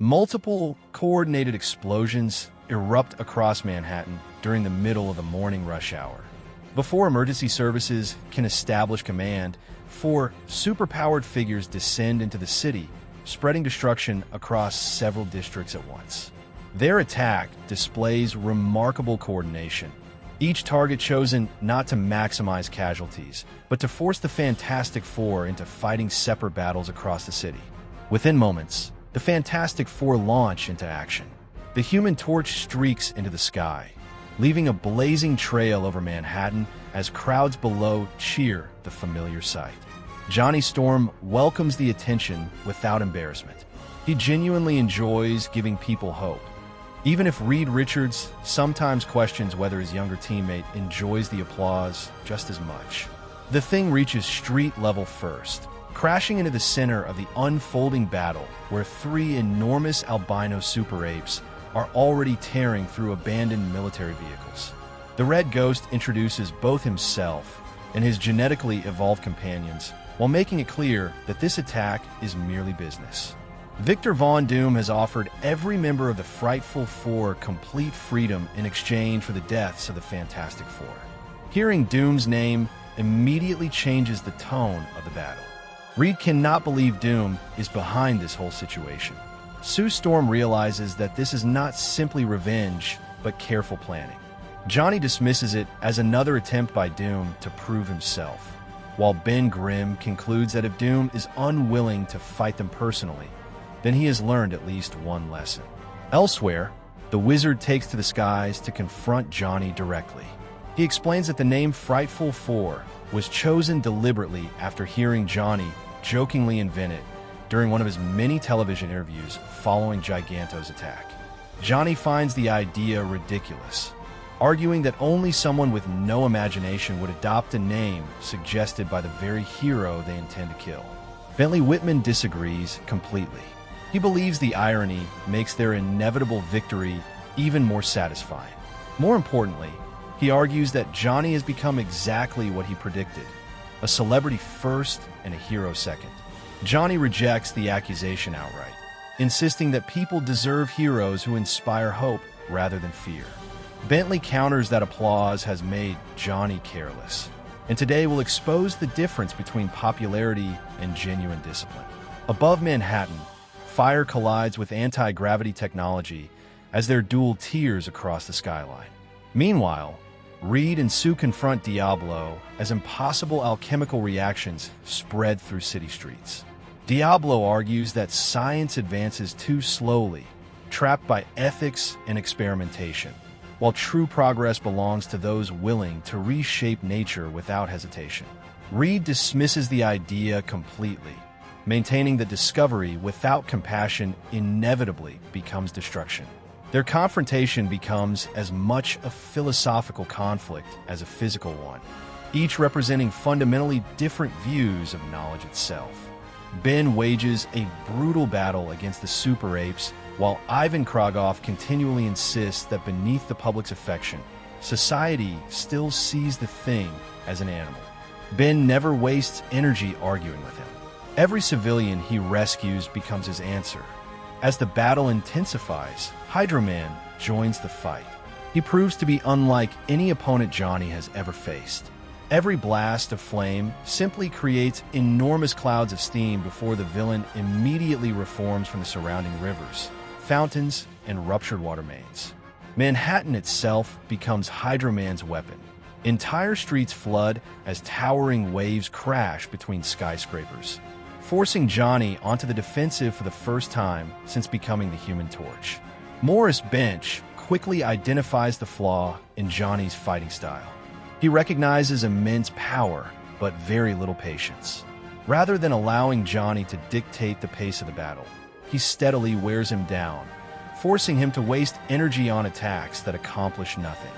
Multiple coordinated explosions erupt across Manhattan during the middle of the morning rush hour. Before emergency services can establish command, four superpowered figures descend into the city, spreading destruction across several districts at once. Their attack displays remarkable coordination, each target chosen not to maximize casualties, but to force the Fantastic Four into fighting separate battles across the city. Within moments, the Fantastic Four launch into action. The Human Torch streaks into the sky, leaving a blazing trail over Manhattan as crowds below cheer the familiar sight. Johnny Storm welcomes the attention without embarrassment. He genuinely enjoys giving people hope, even if Reed Richards sometimes questions whether his younger teammate enjoys the applause just as much. The Thing reaches street level first, crashing into the center of the unfolding battle where three enormous albino super apes are already tearing through abandoned military vehicles. The Red Ghost introduces both himself and his genetically evolved companions, while making it clear that this attack is merely business. Victor Von Doom has offered every member of the Frightful Four complete freedom in exchange for the deaths of the Fantastic Four. Hearing Doom's name immediately changes the tone of the battle. Reed cannot believe Doom is behind this whole situation. Sue Storm realizes that this is not simply revenge, but careful planning. Johnny dismisses it as another attempt by Doom to prove himself, while Ben Grimm concludes that if Doom is unwilling to fight them personally, then he has learned at least one lesson. Elsewhere, the Wizard takes to the skies to confront Johnny directly. He explains that the name Frightful Four was chosen deliberately after hearing Johnny jokingly invent it during one of his many television interviews following Giganto's attack. Johnny finds the idea ridiculous, arguing that only someone with no imagination would adopt a name suggested by the very hero they intend to kill. Bentley Wittman disagrees completely. He believes the irony makes their inevitable victory even more satisfying. More importantly, he argues that Johnny has become exactly what he predicted: a celebrity first and a hero second. Johnny rejects the accusation outright, insisting that people deserve heroes who inspire hope rather than fear. Bentley counters that applause has made Johnny careless, and today will expose the difference between popularity and genuine discipline. Above Manhattan, fire collides with anti-gravity technology as their duel tears across the skyline. Meanwhile, Reed and Sue confront Diablo as impossible alchemical reactions spread through city streets. Diablo argues that science advances too slowly, trapped by ethics and experimentation, while true progress belongs to those willing to reshape nature without hesitation. Reed dismisses the idea completely, maintaining that discovery without compassion inevitably becomes destruction. Their confrontation becomes as much a philosophical conflict as a physical one, each representing fundamentally different views of knowledge itself. Ben wages a brutal battle against the super apes, while Ivan Kragoff continually insists that beneath the public's affection, society still sees the Thing as an animal. Ben never wastes energy arguing with him. Every civilian he rescues becomes his answer. As the battle intensifies, Hydro Man joins the fight. He proves to be unlike any opponent Johnny has ever faced. Every blast of flame simply creates enormous clouds of steam before the villain immediately reforms from the surrounding rivers, fountains, and ruptured water mains. Manhattan itself becomes Hydro Man's weapon. Entire streets flood as towering waves crash between skyscrapers, forcing Johnny onto the defensive for the first time since becoming the Human Torch. Morris Bench quickly identifies the flaw in Johnny's fighting style. He recognizes immense power, but very little patience. Rather than allowing Johnny to dictate the pace of the battle, he steadily wears him down, forcing him to waste energy on attacks that accomplish nothing.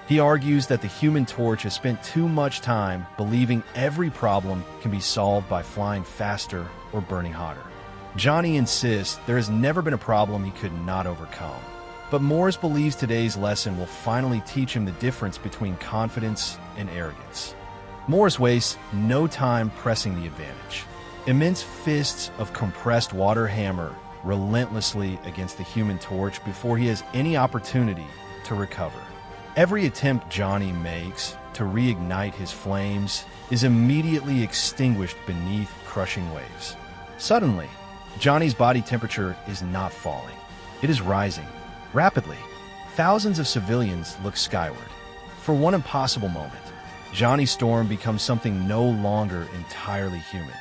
He argues that the Human Torch has spent too much time believing every problem can be solved by flying faster or burning hotter. Johnny insists there has never been a problem he could not overcome. But Morris believes today's lesson will finally teach him the difference between confidence and arrogance. Morris wastes no time pressing the advantage. Immense fists of compressed water hammer relentlessly against the Human Torch before he has any opportunity to recover. Every attempt Johnny makes to reignite his flames is immediately extinguished beneath crushing waves. Suddenly, Johnny's body temperature is not falling. It is rising, rapidly. Thousands of civilians look skyward. For one impossible moment, Johnny's storm becomes something no longer entirely human.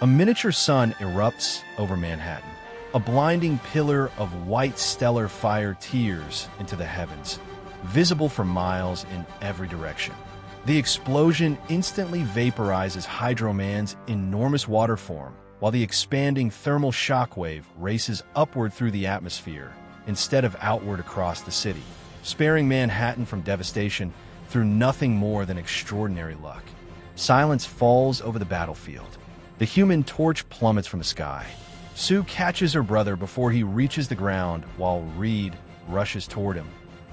A miniature sun erupts over Manhattan. A blinding pillar of white stellar fire tears into the heavens, visible for miles in every direction. The explosion instantly vaporizes Hydro Man's enormous water form, while the expanding thermal shockwave races upward through the atmosphere instead of outward across the city, sparing Manhattan from devastation through nothing more than extraordinary luck. Silence falls over the battlefield. The Human Torch plummets from the sky. Sue catches her brother before he reaches the ground while Reed rushes toward him,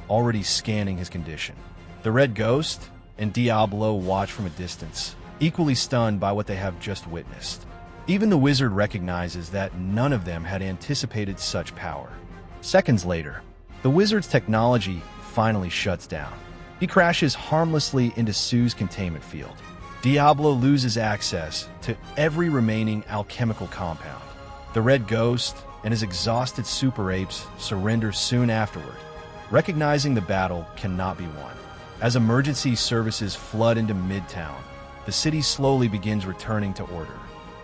already scanning his condition. The Red Ghost and Diablo watch from a distance, equally stunned by what they have just witnessed. Even the wizard recognizes that none of them had anticipated such power. Seconds later, the wizard's technology finally shuts down. He crashes harmlessly into Sue's containment field. Diablo loses access to every remaining alchemical compound. The Red Ghost and his exhausted super apes surrender soon afterward, recognizing the battle cannot be won. As emergency services flood into Midtown, the city slowly begins returning to order.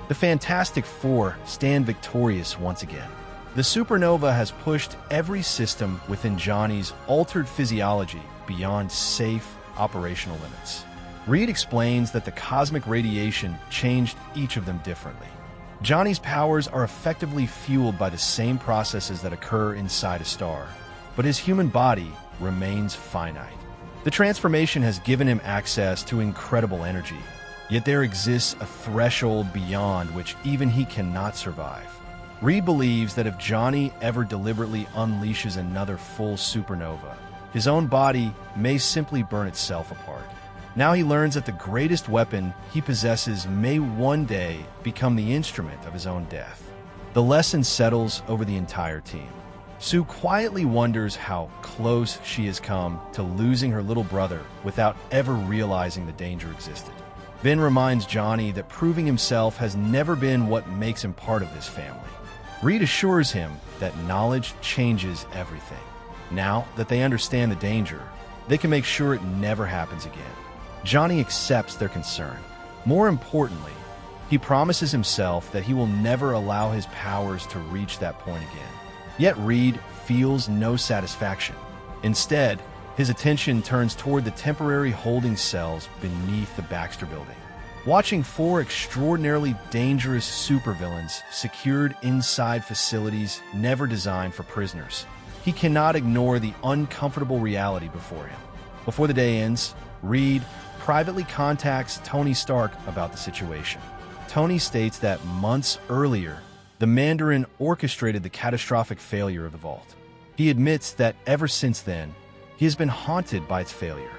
The Fantastic Four stand victorious once again. The supernova has pushed every system within Johnny's altered physiology beyond safe operational limits. Reed explains that the cosmic radiation changed each of them differently. Johnny's powers are effectively fueled by the same processes that occur inside a star, but his human body remains finite. The transformation has given him access to incredible energy, yet there exists a threshold beyond which even he cannot survive. Reed believes that if Johnny ever deliberately unleashes another full supernova, his own body may simply burn itself apart. Now he learns that the greatest weapon he possesses may one day become the instrument of his own death. The lesson settles over the entire team. Sue quietly wonders how close she has come to losing her little brother without ever realizing the danger existed. Ben reminds Johnny that proving himself has never been what makes him part of this family. Reed assures him that knowledge changes everything. Now that they understand the danger, they can make sure it never happens again. Johnny accepts their concern. More importantly, he promises himself that he will never allow his powers to reach that point again. Yet Reed feels no satisfaction. Instead, his attention turns toward the temporary holding cells beneath the Baxter building. Watching four extraordinarily dangerous supervillains secured inside facilities never designed for prisoners, he cannot ignore the uncomfortable reality before him. Before the day ends, Reed privately contacts Tony Stark about the situation. Tony states that months earlier, the Mandarin orchestrated the catastrophic failure of the vault. He admits that ever since then, he has been haunted by its failure.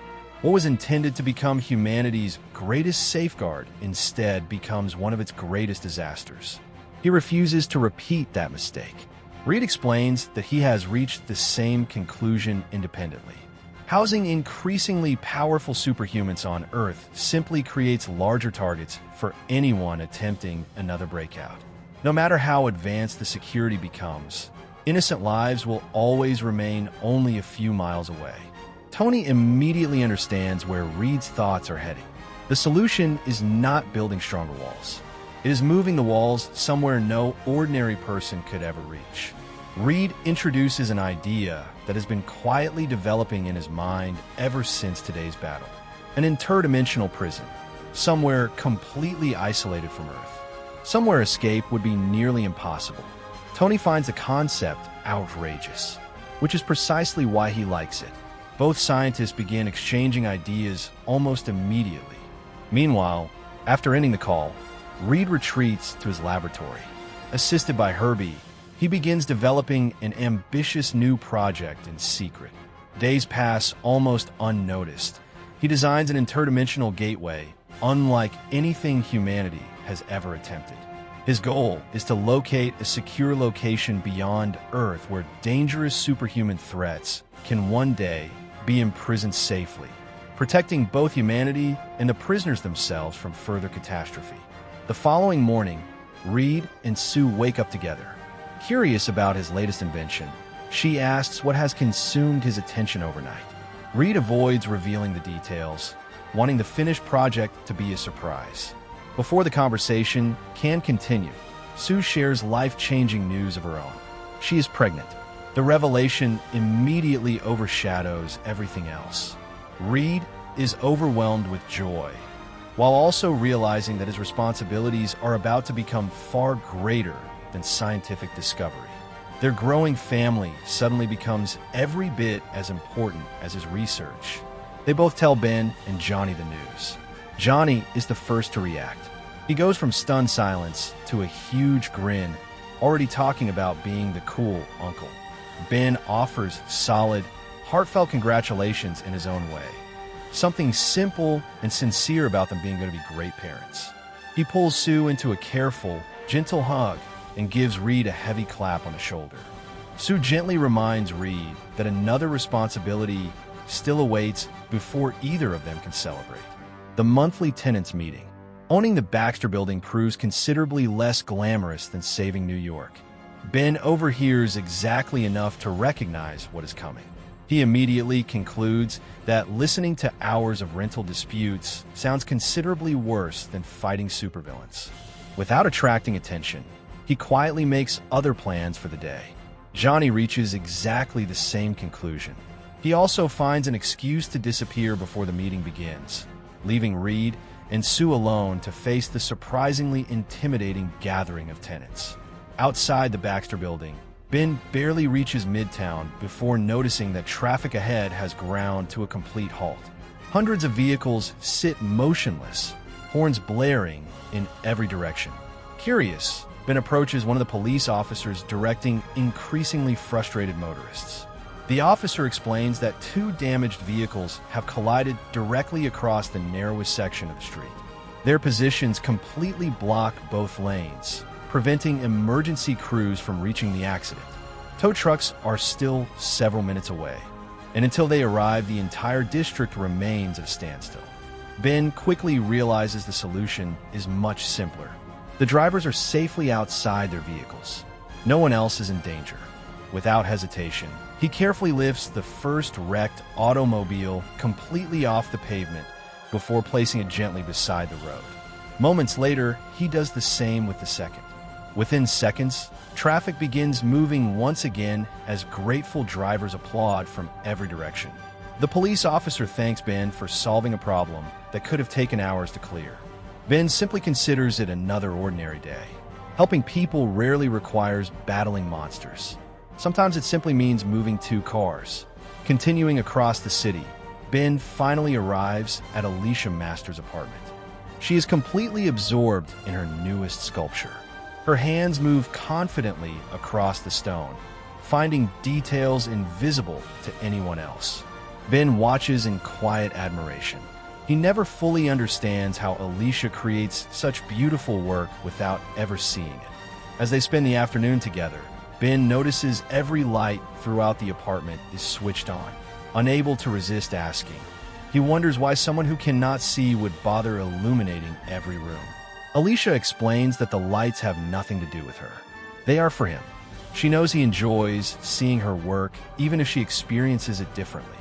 What was intended to become humanity's greatest safeguard instead becomes one of its greatest disasters. He refuses to repeat that mistake. Reed explains that he has reached the same conclusion independently. Housing increasingly powerful superhumans on Earth simply creates larger targets for anyone attempting another breakout. No matter how advanced the security becomes, innocent lives will always remain only a few miles away. Tony immediately understands where Reed's thoughts are heading. The solution is not building stronger walls. It is moving the walls somewhere no ordinary person could ever reach. Reed introduces an idea that has been quietly developing in his mind ever since today's battle. An interdimensional prison, somewhere completely isolated from Earth. Somewhere escape would be nearly impossible. Tony finds the concept outrageous, which is precisely why he likes it. Both scientists begin exchanging ideas almost immediately. Meanwhile, after ending the call, Reed retreats to his laboratory. Assisted by HERBIE, he begins developing an ambitious new project in secret. Days pass almost unnoticed. He designs an interdimensional gateway unlike anything humanity has ever attempted. His goal is to locate a secure location beyond Earth where dangerous superhuman threats can one day be imprisoned safely, protecting both humanity and the prisoners themselves from further catastrophe. The following morning, Reed and Sue wake up together. Curious about his latest invention, she asks what has consumed his attention overnight. Reed avoids revealing the details, wanting the finished project to be a surprise. Before the conversation can continue, Sue shares life-changing news of her own. She is pregnant. The revelation immediately overshadows everything else. Reed is overwhelmed with joy, while also realizing that his responsibilities are about to become far greater than scientific discovery. Their growing family suddenly becomes every bit as important as his research. They both tell Ben and Johnny the news. Johnny is the first to react. He goes from stunned silence to a huge grin, already talking about being the cool uncle. Ben offers solid, heartfelt congratulations in his own way. Something simple and sincere about them being going to be great parents. He pulls Sue into a careful, gentle hug and gives Reed a heavy clap on the shoulder. Sue gently reminds Reed that another responsibility still awaits before either of them can celebrate. The monthly tenants meeting. Owning the Baxter building proves considerably less glamorous than saving New York. Ben overhears exactly enough to recognize what is coming. He immediately concludes that listening to hours of rental disputes sounds considerably worse than fighting supervillains. Without attracting attention, he quietly makes other plans for the day. Johnny reaches exactly the same conclusion. He also finds an excuse to disappear before the meeting begins, leaving Reed and Sue alone to face the surprisingly intimidating gathering of tenants. Outside the Baxter building, Ben barely reaches Midtown before noticing that traffic ahead has ground to a complete halt. Hundreds of vehicles sit motionless, horns blaring in every direction. Curious, Ben approaches one of the police officers directing increasingly frustrated motorists. The officer explains that two damaged vehicles have collided directly across the narrowest section of the street. Their positions completely block both lanes, preventing emergency crews from reaching the accident. Tow trucks are still several minutes away, and until they arrive, the entire district remains at a standstill. Ben quickly realizes the solution is much simpler. The drivers are safely outside their vehicles. No one else is in danger. Without hesitation, he carefully lifts the first wrecked automobile completely off the pavement before placing it gently beside the road. Moments later, he does the same with the second. Within seconds, traffic begins moving once again as grateful drivers applaud from every direction. The police officer thanks Ben for solving a problem that could have taken hours to clear. Ben simply considers it another ordinary day. Helping people rarely requires battling monsters. Sometimes it simply means moving two cars. Continuing across the city, Ben finally arrives at Alicia Master's apartment. She is completely absorbed in her newest sculpture. Her hands move confidently across the stone, finding details invisible to anyone else. Ben watches in quiet admiration. He never fully understands how Alicia creates such beautiful work without ever seeing it. As they spend the afternoon together, Ben notices every light throughout the apartment is switched on, unable to resist asking. He wonders why someone who cannot see would bother illuminating every room. Alicia explains that the lights have nothing to do with her. They are for him. She knows he enjoys seeing her work, even if she experiences it differently.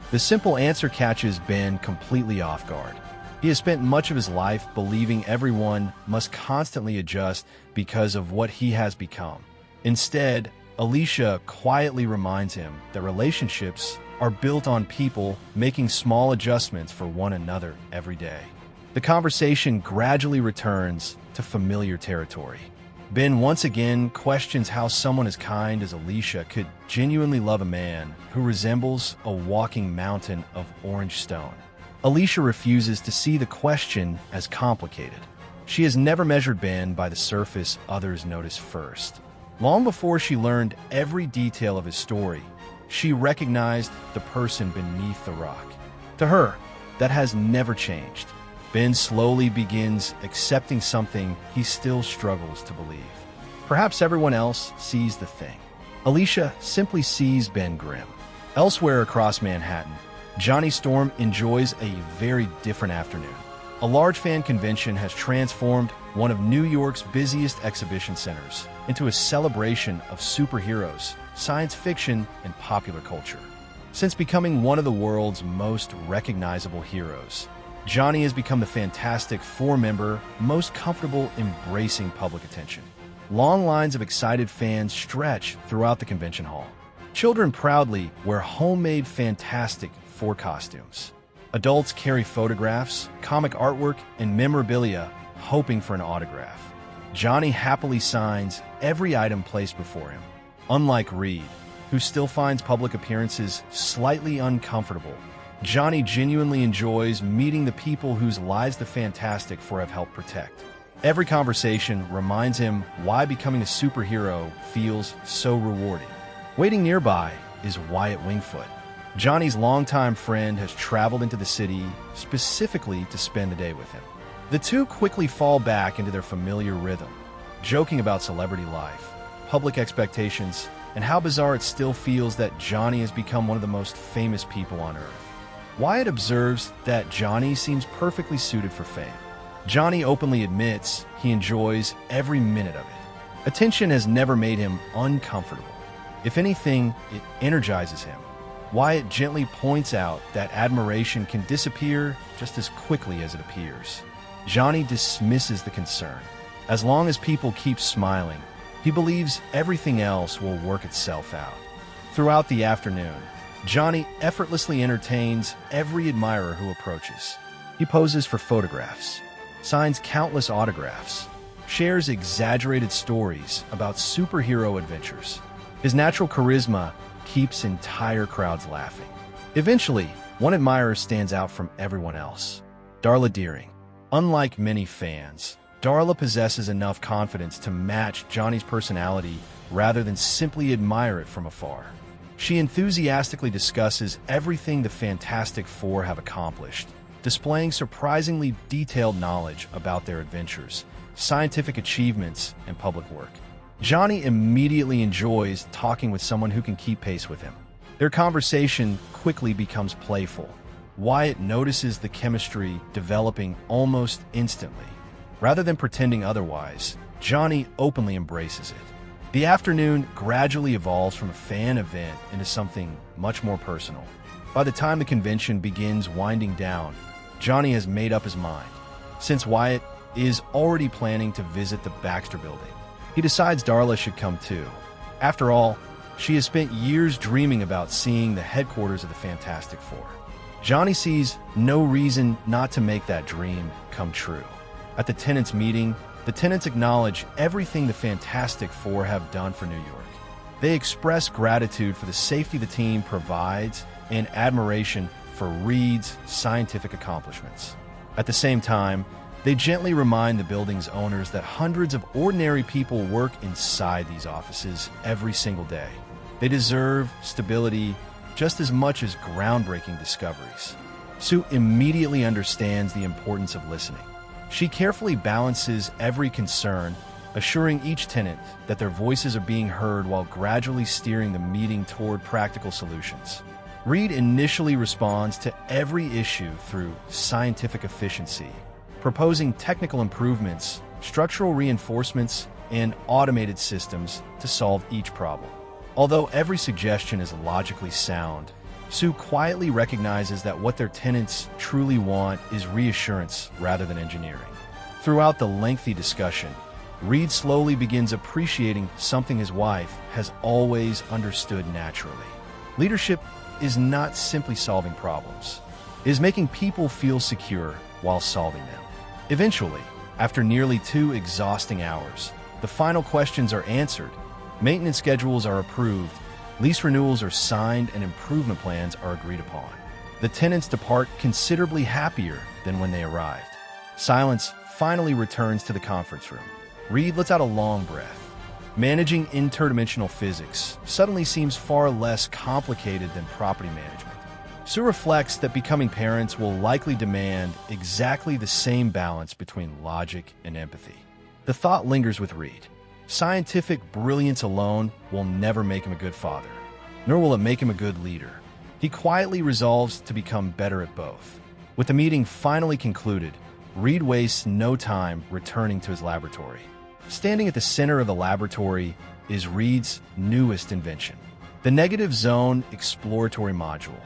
The simple answer catches Ben completely off guard. He has spent much of his life believing everyone must constantly adjust because of what he has become. Instead, Alicia quietly reminds him that relationships are built on people making small adjustments for one another every day. The conversation gradually returns to familiar territory. Ben once again questions how someone as kind as Alicia could genuinely love a man who resembles a walking mountain of orange stone. Alicia refuses to see the question as complicated. She has never measured Ben by the surface others notice first. Long before she learned every detail of his story, she recognized the person beneath the rock. To her, that has never changed. Ben slowly begins accepting something he still struggles to believe. Perhaps everyone else sees the thing. Alicia simply sees Ben Grimm. Elsewhere across Manhattan, Johnny Storm enjoys a very different afternoon. A large fan convention has transformed one of New York's busiest exhibition centers into a celebration of superheroes, science fiction, and popular culture. Since becoming one of the world's most recognizable heroes, Johnny has become the Fantastic Four member most comfortable embracing public attention. Long lines of excited fans stretch throughout the convention hall. Children proudly wear homemade Fantastic Four costumes. Adults carry photographs, comic artwork, and memorabilia, hoping for an autograph. Johnny happily signs every item placed before him. Unlike Reed, who still finds public appearances slightly uncomfortable, Johnny genuinely enjoys meeting the people whose lives the Fantastic Four have helped protect. Every conversation reminds him why becoming a superhero feels so rewarding. Waiting nearby is Wyatt Wingfoot. Johnny's longtime friend has traveled into the city specifically to spend the day with him. The two quickly fall back into their familiar rhythm, joking about celebrity life, public expectations, and how bizarre it still feels that Johnny has become one of the most famous people on Earth. Wyatt observes that Johnny seems perfectly suited for fame. Johnny openly admits he enjoys every minute of it. Attention has never made him uncomfortable. If anything, it energizes him. Wyatt gently points out that admiration can disappear just as quickly as it appears. Johnny dismisses the concern. As long as people keep smiling, he believes everything else will work itself out. Throughout the afternoon, Johnny effortlessly entertains every admirer who approaches. He poses for photographs, signs countless autographs, shares exaggerated stories about superhero adventures. His natural charisma keeps entire crowds laughing. Eventually, one admirer stands out from everyone else: Darla Deering. Unlike many fans, Darla possesses enough confidence to match Johnny's personality rather than simply admire it from afar. She enthusiastically discusses everything the Fantastic Four have accomplished, displaying surprisingly detailed knowledge about their adventures, scientific achievements, and public work. Johnny immediately enjoys talking with someone who can keep pace with him. Their conversation quickly becomes playful. Wyatt notices the chemistry developing almost instantly. Rather than pretending otherwise, Johnny openly embraces it. The afternoon gradually evolves from a fan event into something much more personal. By the time the convention begins winding down, Johnny has made up his mind. Since Wyatt is already planning to visit the Baxter Building, he decides Darla should come too. After all, she has spent years dreaming about seeing the headquarters of the Fantastic Four. Johnny sees no reason not to make that dream come true. At the tenants' meeting, the tenants acknowledge everything the Fantastic Four have done for New York. They express gratitude for the safety the team provides and admiration for Reed's scientific accomplishments. At the same time, they gently remind the building's owners that hundreds of ordinary people work inside these offices every single day. They deserve stability just as much as groundbreaking discoveries. Sue immediately understands the importance of listening. She carefully balances every concern, assuring each tenant that their voices are being heard while gradually steering the meeting toward practical solutions. Reed initially responds to every issue through scientific efficiency, proposing technical improvements, structural reinforcements, and automated systems to solve each problem. Although every suggestion is logically sound, Sue quietly recognizes that what their tenants truly want is reassurance rather than engineering. Throughout the lengthy discussion, Reed slowly begins appreciating something his wife has always understood naturally. Leadership is not simply solving problems. It is making people feel secure while solving them. Eventually, after nearly 2 exhausting hours, the final questions are answered, maintenance schedules are approved, lease renewals are signed, and improvement plans are agreed upon. The tenants depart considerably happier than when they arrived. Silence finally returns to the conference room. Reed lets out a long breath. Managing interdimensional physics suddenly seems far less complicated than property management. Sue reflects that becoming parents will likely demand exactly the same balance between logic and empathy. The thought lingers with Reed. Scientific brilliance alone will never make him a good father, nor will it make him a good leader. He quietly resolves to become better at both. With the meeting finally concluded, Reed wastes no time returning to his laboratory. Standing at the center of the laboratory is Reed's newest invention, the Negative Zone Exploratory Module.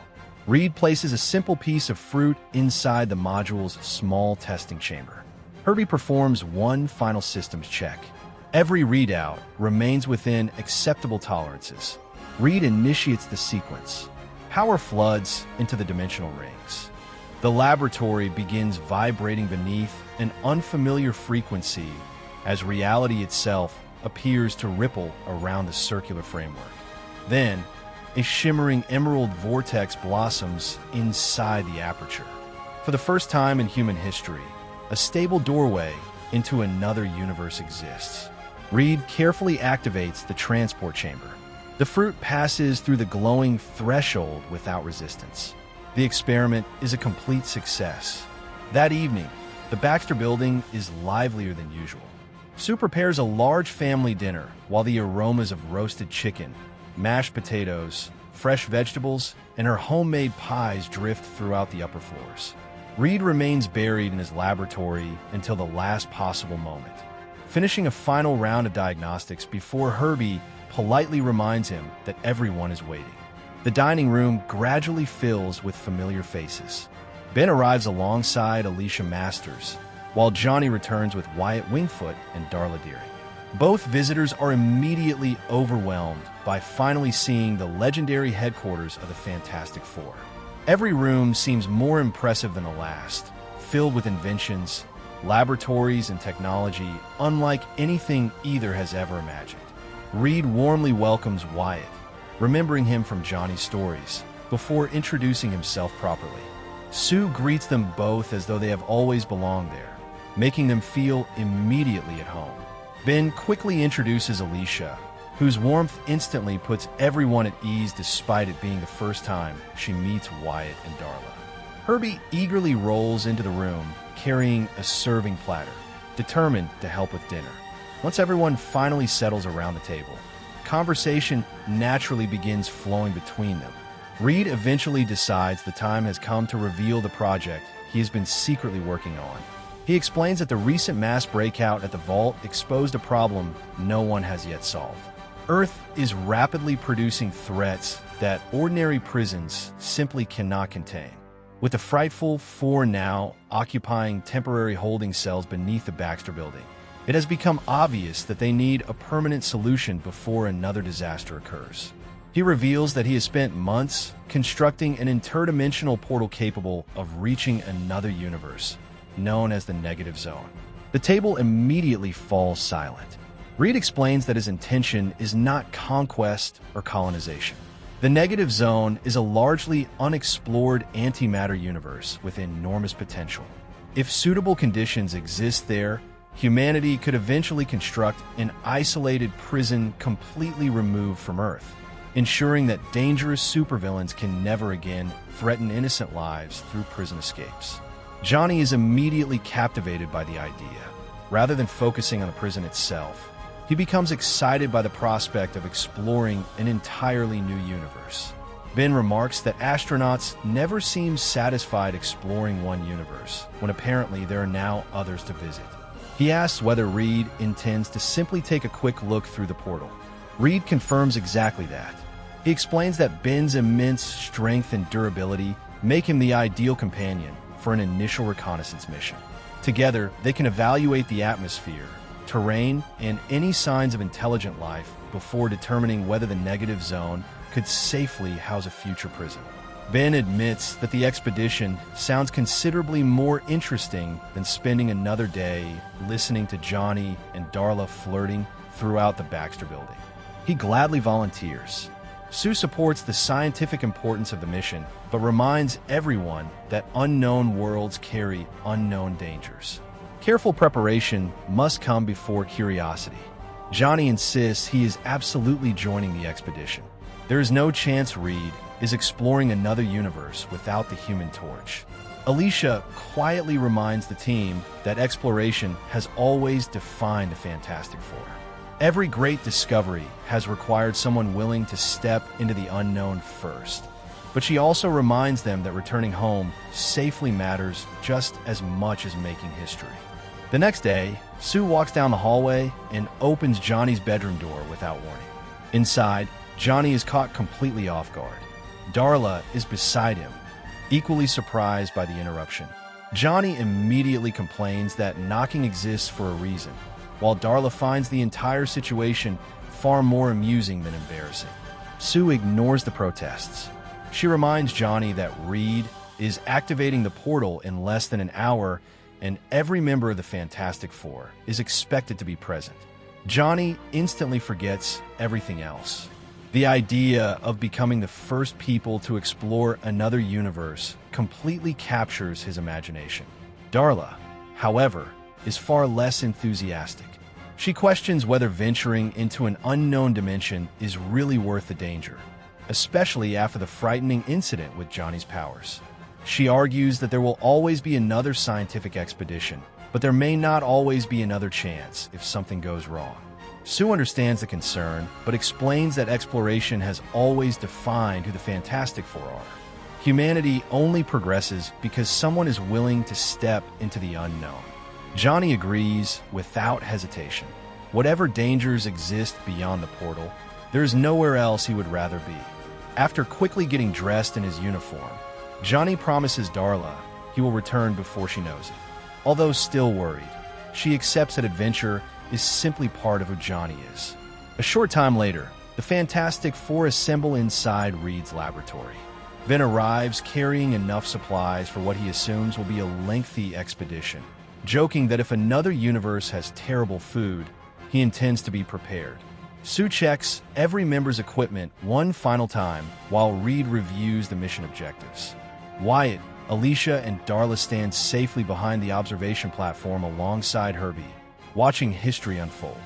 Reed places a simple piece of fruit inside the module's small testing chamber. HERBIE performs one final systems check. Every readout remains within acceptable tolerances. Reed initiates the sequence. Power floods into the dimensional rings. The laboratory begins vibrating beneath an unfamiliar frequency as reality itself appears to ripple around the circular framework. Then, a shimmering emerald vortex blossoms inside the aperture. For the first time in human history, a stable doorway into another universe exists. Reed carefully activates the transport chamber. The fruit passes through the glowing threshold without resistance. The experiment is a complete success. That evening, the Baxter building is livelier than usual. Sue prepares a large family dinner while the aromas of roasted chicken, mashed potatoes, fresh vegetables, and her homemade pies drift throughout the upper floors. Reed remains buried in his laboratory until the last possible moment, finishing a final round of diagnostics before HERBIE politely reminds him that everyone is waiting. The dining room gradually fills with familiar faces. Ben arrives alongside Alicia Masters, while Johnny returns with Wyatt Wingfoot and Darla Deering. Both visitors are immediately overwhelmed by finally seeing the legendary headquarters of the Fantastic Four. Every room seems more impressive than the last, filled with inventions, laboratories, and technology unlike anything either has ever imagined. Reed warmly welcomes Wyatt, remembering him from Johnny's stories, before introducing himself properly. Sue greets them both as though they have always belonged there, making them feel immediately at home. Ben quickly introduces Alicia, whose warmth instantly puts everyone at ease despite it being the first time she meets Wyatt and Darla. HERBIE eagerly rolls into the room, carrying a serving platter, determined to help with dinner. Once everyone finally settles around the table, conversation naturally begins flowing between them. Reed eventually decides the time has come to reveal the project he has been secretly working on. He explains that the recent mass breakout at the vault exposed a problem no one has yet solved. Earth is rapidly producing threats that ordinary prisons simply cannot contain. With the frightful Four now occupying temporary holding cells beneath the Baxter building, it has become obvious that they need a permanent solution before another disaster occurs. He reveals that he has spent months constructing an interdimensional portal capable of reaching another universe, known as the Negative Zone. The table immediately falls silent. Reed explains that his intention is not conquest or colonization. The Negative Zone is a largely unexplored antimatter universe with enormous potential. If suitable conditions exist there, humanity could eventually construct an isolated prison completely removed from Earth, ensuring that dangerous supervillains can never again threaten innocent lives through prison escapes. Johnny is immediately captivated by the idea. Rather than focusing on the prison itself, he becomes excited by the prospect of exploring an entirely new universe. Ben remarks that astronauts never seem satisfied exploring one universe, when apparently there are now others to visit. He asks whether Reed intends to simply take a quick look through the portal. Reed confirms exactly that. He explains that Ben's immense strength and durability make him the ideal companion for an initial reconnaissance mission. Together, they can evaluate the atmosphere, terrain, and any signs of intelligent life before determining whether the Negative Zone could safely house a future prison. Ben admits that the expedition sounds considerably more interesting than spending another day listening to Johnny and Darla flirting throughout the Baxter building. He gladly volunteers. Sue supports the scientific importance of the mission, but reminds everyone that unknown worlds carry unknown dangers. Careful preparation must come before curiosity. Johnny insists he is absolutely joining the expedition. There is no chance Reed is exploring another universe without the Human Torch. Alicia quietly reminds the team that exploration has always defined the Fantastic Four. Every great discovery has required someone willing to step into the unknown first. But she also reminds them that returning home safely matters just as much as making history. The next day, Sue walks down the hallway and opens Johnny's bedroom door without warning. Inside, Johnny is caught completely off guard. Darla is beside him, equally surprised by the interruption. Johnny immediately complains that knocking exists for a reason, while Darla finds the entire situation far more amusing than embarrassing. Sue ignores the protests. She reminds Johnny that Reed is activating the portal in less than an hour, and every member of the Fantastic Four is expected to be present. Johnny instantly forgets everything else. The idea of becoming the first people to explore another universe completely captures his imagination. Darla, however, is far less enthusiastic. She questions whether venturing into an unknown dimension is really worth the danger, especially after the frightening incident with Johnny's powers. She argues that there will always be another scientific expedition, but there may not always be another chance if something goes wrong. Sue understands the concern, but explains that exploration has always defined who the Fantastic Four are. Humanity only progresses because someone is willing to step into the unknown. Johnny agrees without hesitation. Whatever dangers exist beyond the portal, there is nowhere else he would rather be. After quickly getting dressed in his uniform, Johnny promises Darla he will return before she knows it. Although still worried, she accepts that adventure is simply part of who Johnny is. A short time later, the Fantastic Four assemble inside Reed's laboratory. Ben arrives carrying enough supplies for what he assumes will be a lengthy expedition, joking that if another universe has terrible food, he intends to be prepared. Sue checks every member's equipment one final time while Reed reviews the mission objectives. Wyatt, Alicia, and Darla stand safely behind the observation platform alongside HERBIE, watching history unfold.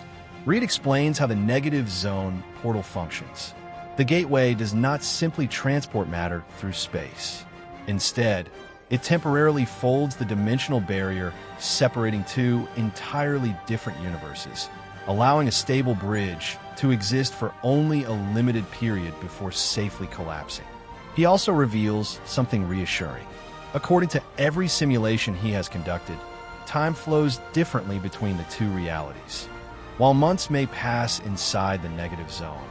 Reed explains how the negative zone portal functions. The gateway does not simply transport matter through space. Instead, it temporarily folds the dimensional barrier separating two entirely different universes, allowing a stable bridge to exist for only a limited period before safely collapsing. He also reveals something reassuring. According to every simulation he has conducted, time flows differently between the two realities. While months may pass inside the negative zone,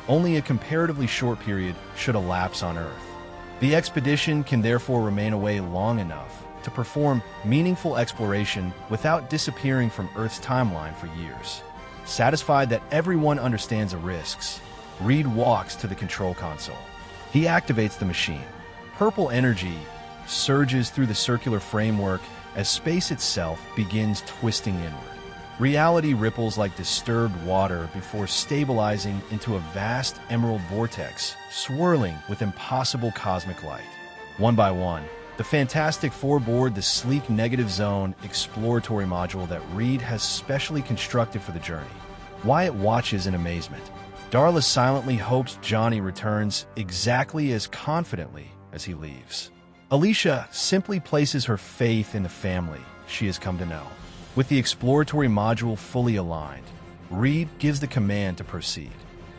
only a comparatively short period should elapse on Earth. The expedition can therefore remain away long enough to perform meaningful exploration without disappearing from Earth's timeline for years. Satisfied that everyone understands the risks, Reed walks to the control console. He activates the machine. Purple energy surges through the circular framework as space itself begins twisting inward. Reality ripples like disturbed water before stabilizing into a vast emerald vortex, swirling with impossible cosmic light. One by one, the Fantastic Four board the sleek negative zone exploratory module that Reed has specially constructed for the journey. Wyatt watches in amazement. Darla silently hopes Johnny returns exactly as confidently as he leaves. Alicia simply places her faith in the family she has come to know. With the exploratory module fully aligned, Reed gives the command to proceed.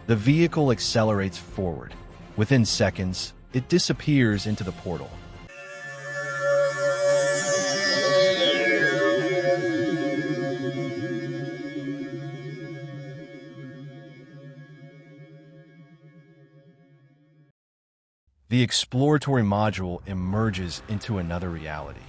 The vehicle accelerates forward. Within seconds, it disappears into the portal. The exploratory module emerges into another reality.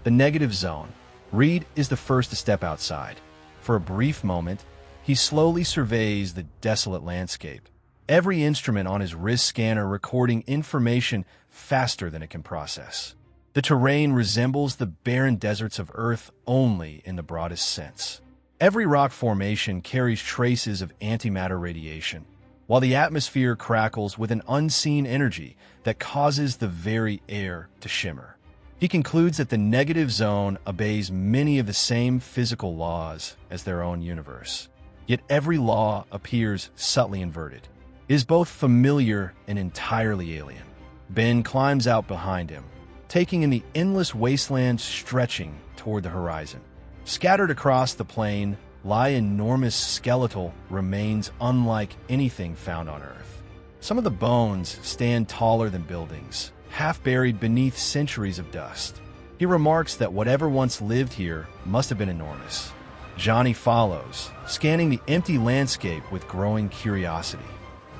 The negative zone. Reed is the first to step outside. For a brief moment, he slowly surveys the desolate landscape, every instrument on his wrist scanner recording information faster than it can process. The terrain resembles the barren deserts of Earth only in the broadest sense. Every rock formation carries traces of antimatter radiation, while the atmosphere crackles with an unseen energy that causes the very air to shimmer. He concludes that the negative zone obeys many of the same physical laws as their own universe. Yet every law appears subtly inverted. It is both familiar and entirely alien. Ben climbs out behind him, taking in the endless wasteland stretching toward the horizon. Scattered across the plain lie enormous skeletal remains unlike anything found on Earth. Some of the bones stand taller than buildings, half buried beneath centuries of dust. He remarks that whatever once lived here must have been enormous. Johnny follows, scanning the empty landscape with growing curiosity.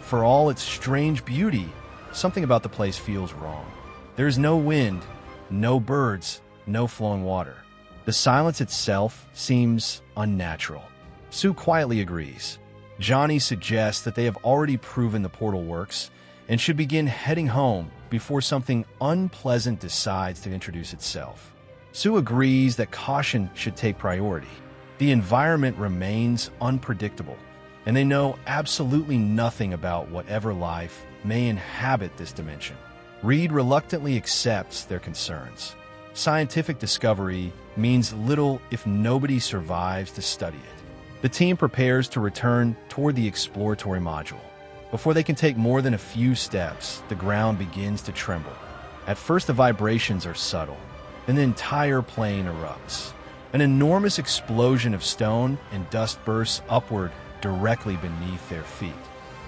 For all its strange beauty, something about the place feels wrong. There is no wind, no birds, no flowing water. The silence itself seems unnatural. Sue quietly agrees. Johnny suggests that they have already proven the portal works and should begin heading home before something unpleasant decides to introduce itself. Sue agrees that caution should take priority. The environment remains unpredictable, and they know absolutely nothing about whatever life may inhabit this dimension. Reed reluctantly accepts their concerns. Scientific discovery means little if nobody survives to study it. The team prepares to return toward the exploratory module. Before they can take more than a few steps, the ground begins to tremble. At first, the vibrations are subtle, then the entire plane erupts. An enormous explosion of stone and dust bursts upward directly beneath their feet.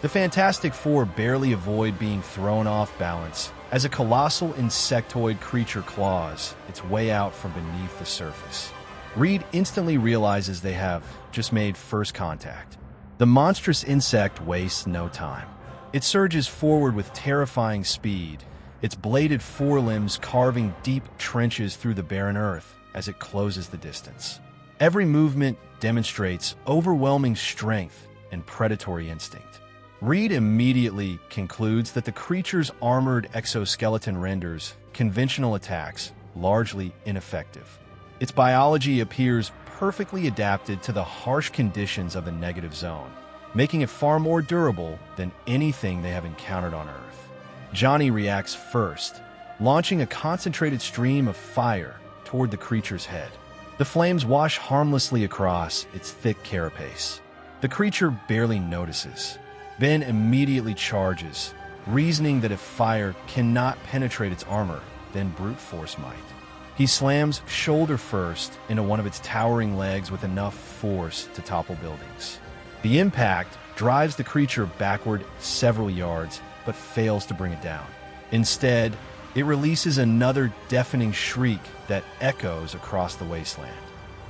The Fantastic Four barely avoid being thrown off balance as a colossal insectoid creature claws its way out from beneath the surface. Reed instantly realizes they have just made first contact. The monstrous insect wastes no time. It surges forward with terrifying speed, its bladed forelimbs carving deep trenches through the barren earth as it closes the distance. Every movement demonstrates overwhelming strength and predatory instinct. Reed immediately concludes that the creature's armored exoskeleton renders conventional attacks largely ineffective. Its biology appears perfectly adapted to the harsh conditions of the negative zone, making it far more durable than anything they have encountered on Earth. Johnny reacts first, launching a concentrated stream of fire toward the creature's head. The flames wash harmlessly across its thick carapace. The creature barely notices. Ben immediately charges, reasoning that if fire cannot penetrate its armor, then brute force might. He slams shoulder first into one of its towering legs with enough force to topple buildings. The impact drives the creature backward several yards, but fails to bring it down. Instead, it releases another deafening shriek that echoes across the wasteland.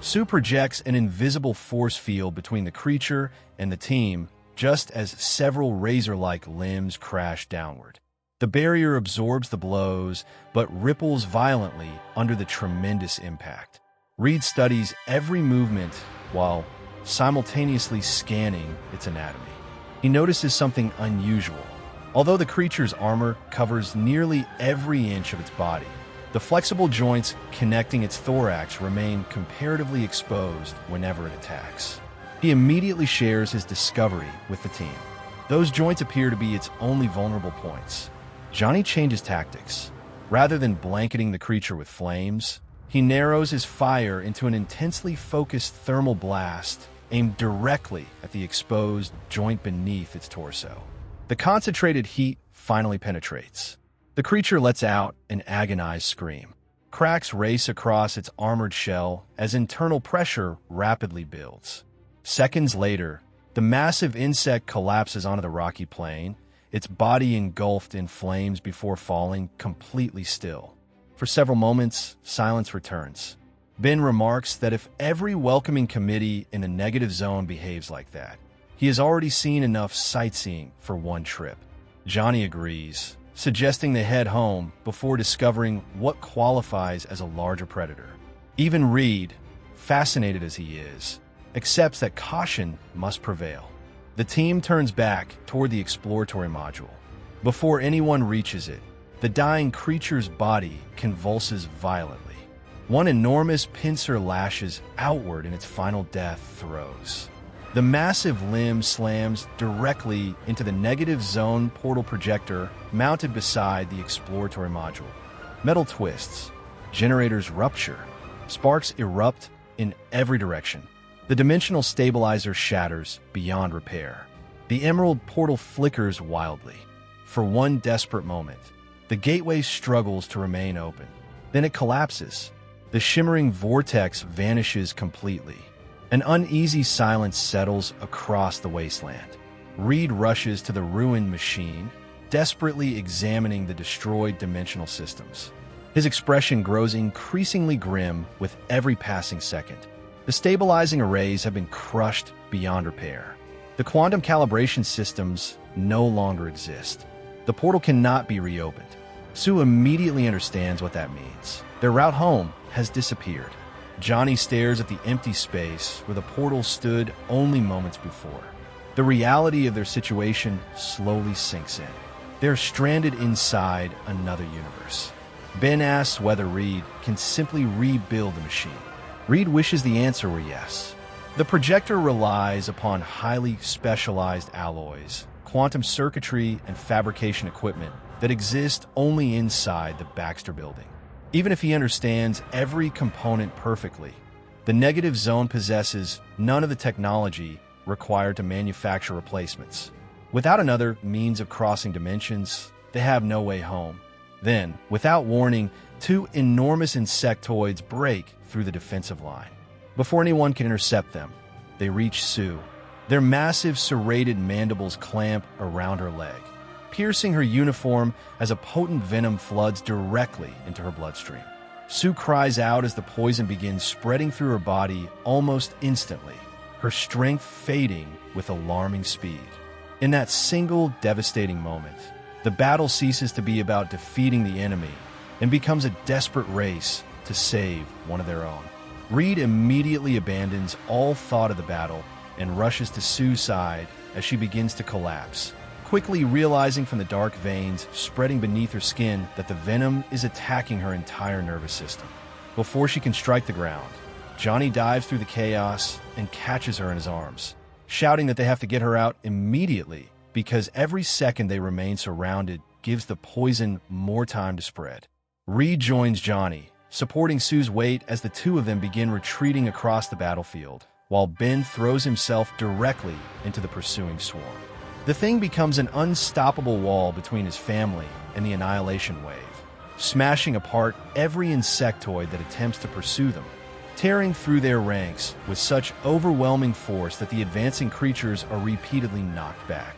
Sue projects an invisible force field between the creature and the team, just as several razor-like limbs crash downward. The barrier absorbs the blows, but ripples violently under the tremendous impact. Reed studies every movement while simultaneously scanning its anatomy. He notices something unusual. Although the creature's armor covers nearly every inch of its body, the flexible joints connecting its thorax remain comparatively exposed whenever it attacks. He immediately shares his discovery with the team. Those joints appear to be its only vulnerable points. Johnny changes tactics. Rather than blanketing the creature with flames, he narrows his fire into an intensely focused thermal blast aimed directly at the exposed joint beneath its torso. The concentrated heat finally penetrates. The creature lets out an agonized scream. Cracks race across its armored shell as internal pressure rapidly builds. Seconds later, the massive insect collapses onto the rocky plain, its body engulfed in flames before falling completely still. For several moments, silence returns. Ben remarks that if every welcoming committee in the negative zone behaves like that, he has already seen enough sightseeing for one trip. Johnny agrees, suggesting they head home before discovering what qualifies as a larger predator. Even Reed, fascinated as he is, accepts that caution must prevail. The team turns back toward the exploratory module. Before anyone reaches it, the dying creature's body convulses violently. One enormous pincer lashes outward in its final death throes. The massive limb slams directly into the negative zone portal projector mounted beside the exploratory module. Metal twists, generators rupture, sparks erupt in every direction. The dimensional stabilizer shatters beyond repair. The emerald portal flickers wildly. For one desperate moment, The gateway struggles to remain open. Then it collapses. The shimmering vortex vanishes completely. An uneasy silence settles across the wasteland. Reed rushes to the ruined machine, desperately examining the destroyed dimensional systems. His expression grows increasingly grim with every passing second. The stabilizing arrays have been crushed beyond repair. The quantum calibration systems no longer exist. The portal cannot be reopened. Sue immediately understands what that means. Their route home has disappeared. Johnny stares at the empty space where the portal stood only moments before. The reality of their situation slowly sinks in. They're stranded inside another universe. Ben asks whether Reed can simply rebuild the machine. Reed wishes the answer were yes. The projector relies upon highly specialized alloys, quantum circuitry, and fabrication equipment that exist only inside the Baxter building. Even if he understands every component perfectly, the negative zone possesses none of the technology required to manufacture replacements. Without another means of crossing dimensions, they have no way home. Then, without warning, two enormous insectoids break through the defensive line. Before anyone can intercept them, they reach Sue. Their massive serrated mandibles clamp around her leg, piercing her uniform as a potent venom floods directly into her bloodstream. Sue cries out as the poison begins spreading through her body almost instantly, her strength fading with alarming speed. In that single devastating moment, the battle ceases to be about defeating the enemy and becomes a desperate race to save one of their own. Reed immediately abandons all thought of the battle and rushes to Sue's side as she begins to collapse, quickly realizing from the dark veins spreading beneath her skin that the venom is attacking her entire nervous system. Before she can strike the ground, Johnny dives through the chaos and catches her in his arms, shouting that they have to get her out immediately because every second they remain surrounded gives the poison more time to spread. Reed joins Johnny, supporting Sue's weight as the two of them begin retreating across the battlefield, while Ben throws himself directly into the pursuing swarm. The thing becomes an unstoppable wall between his family and the Annihilation Wave, smashing apart every insectoid that attempts to pursue them, tearing through their ranks with such overwhelming force that the advancing creatures are repeatedly knocked back.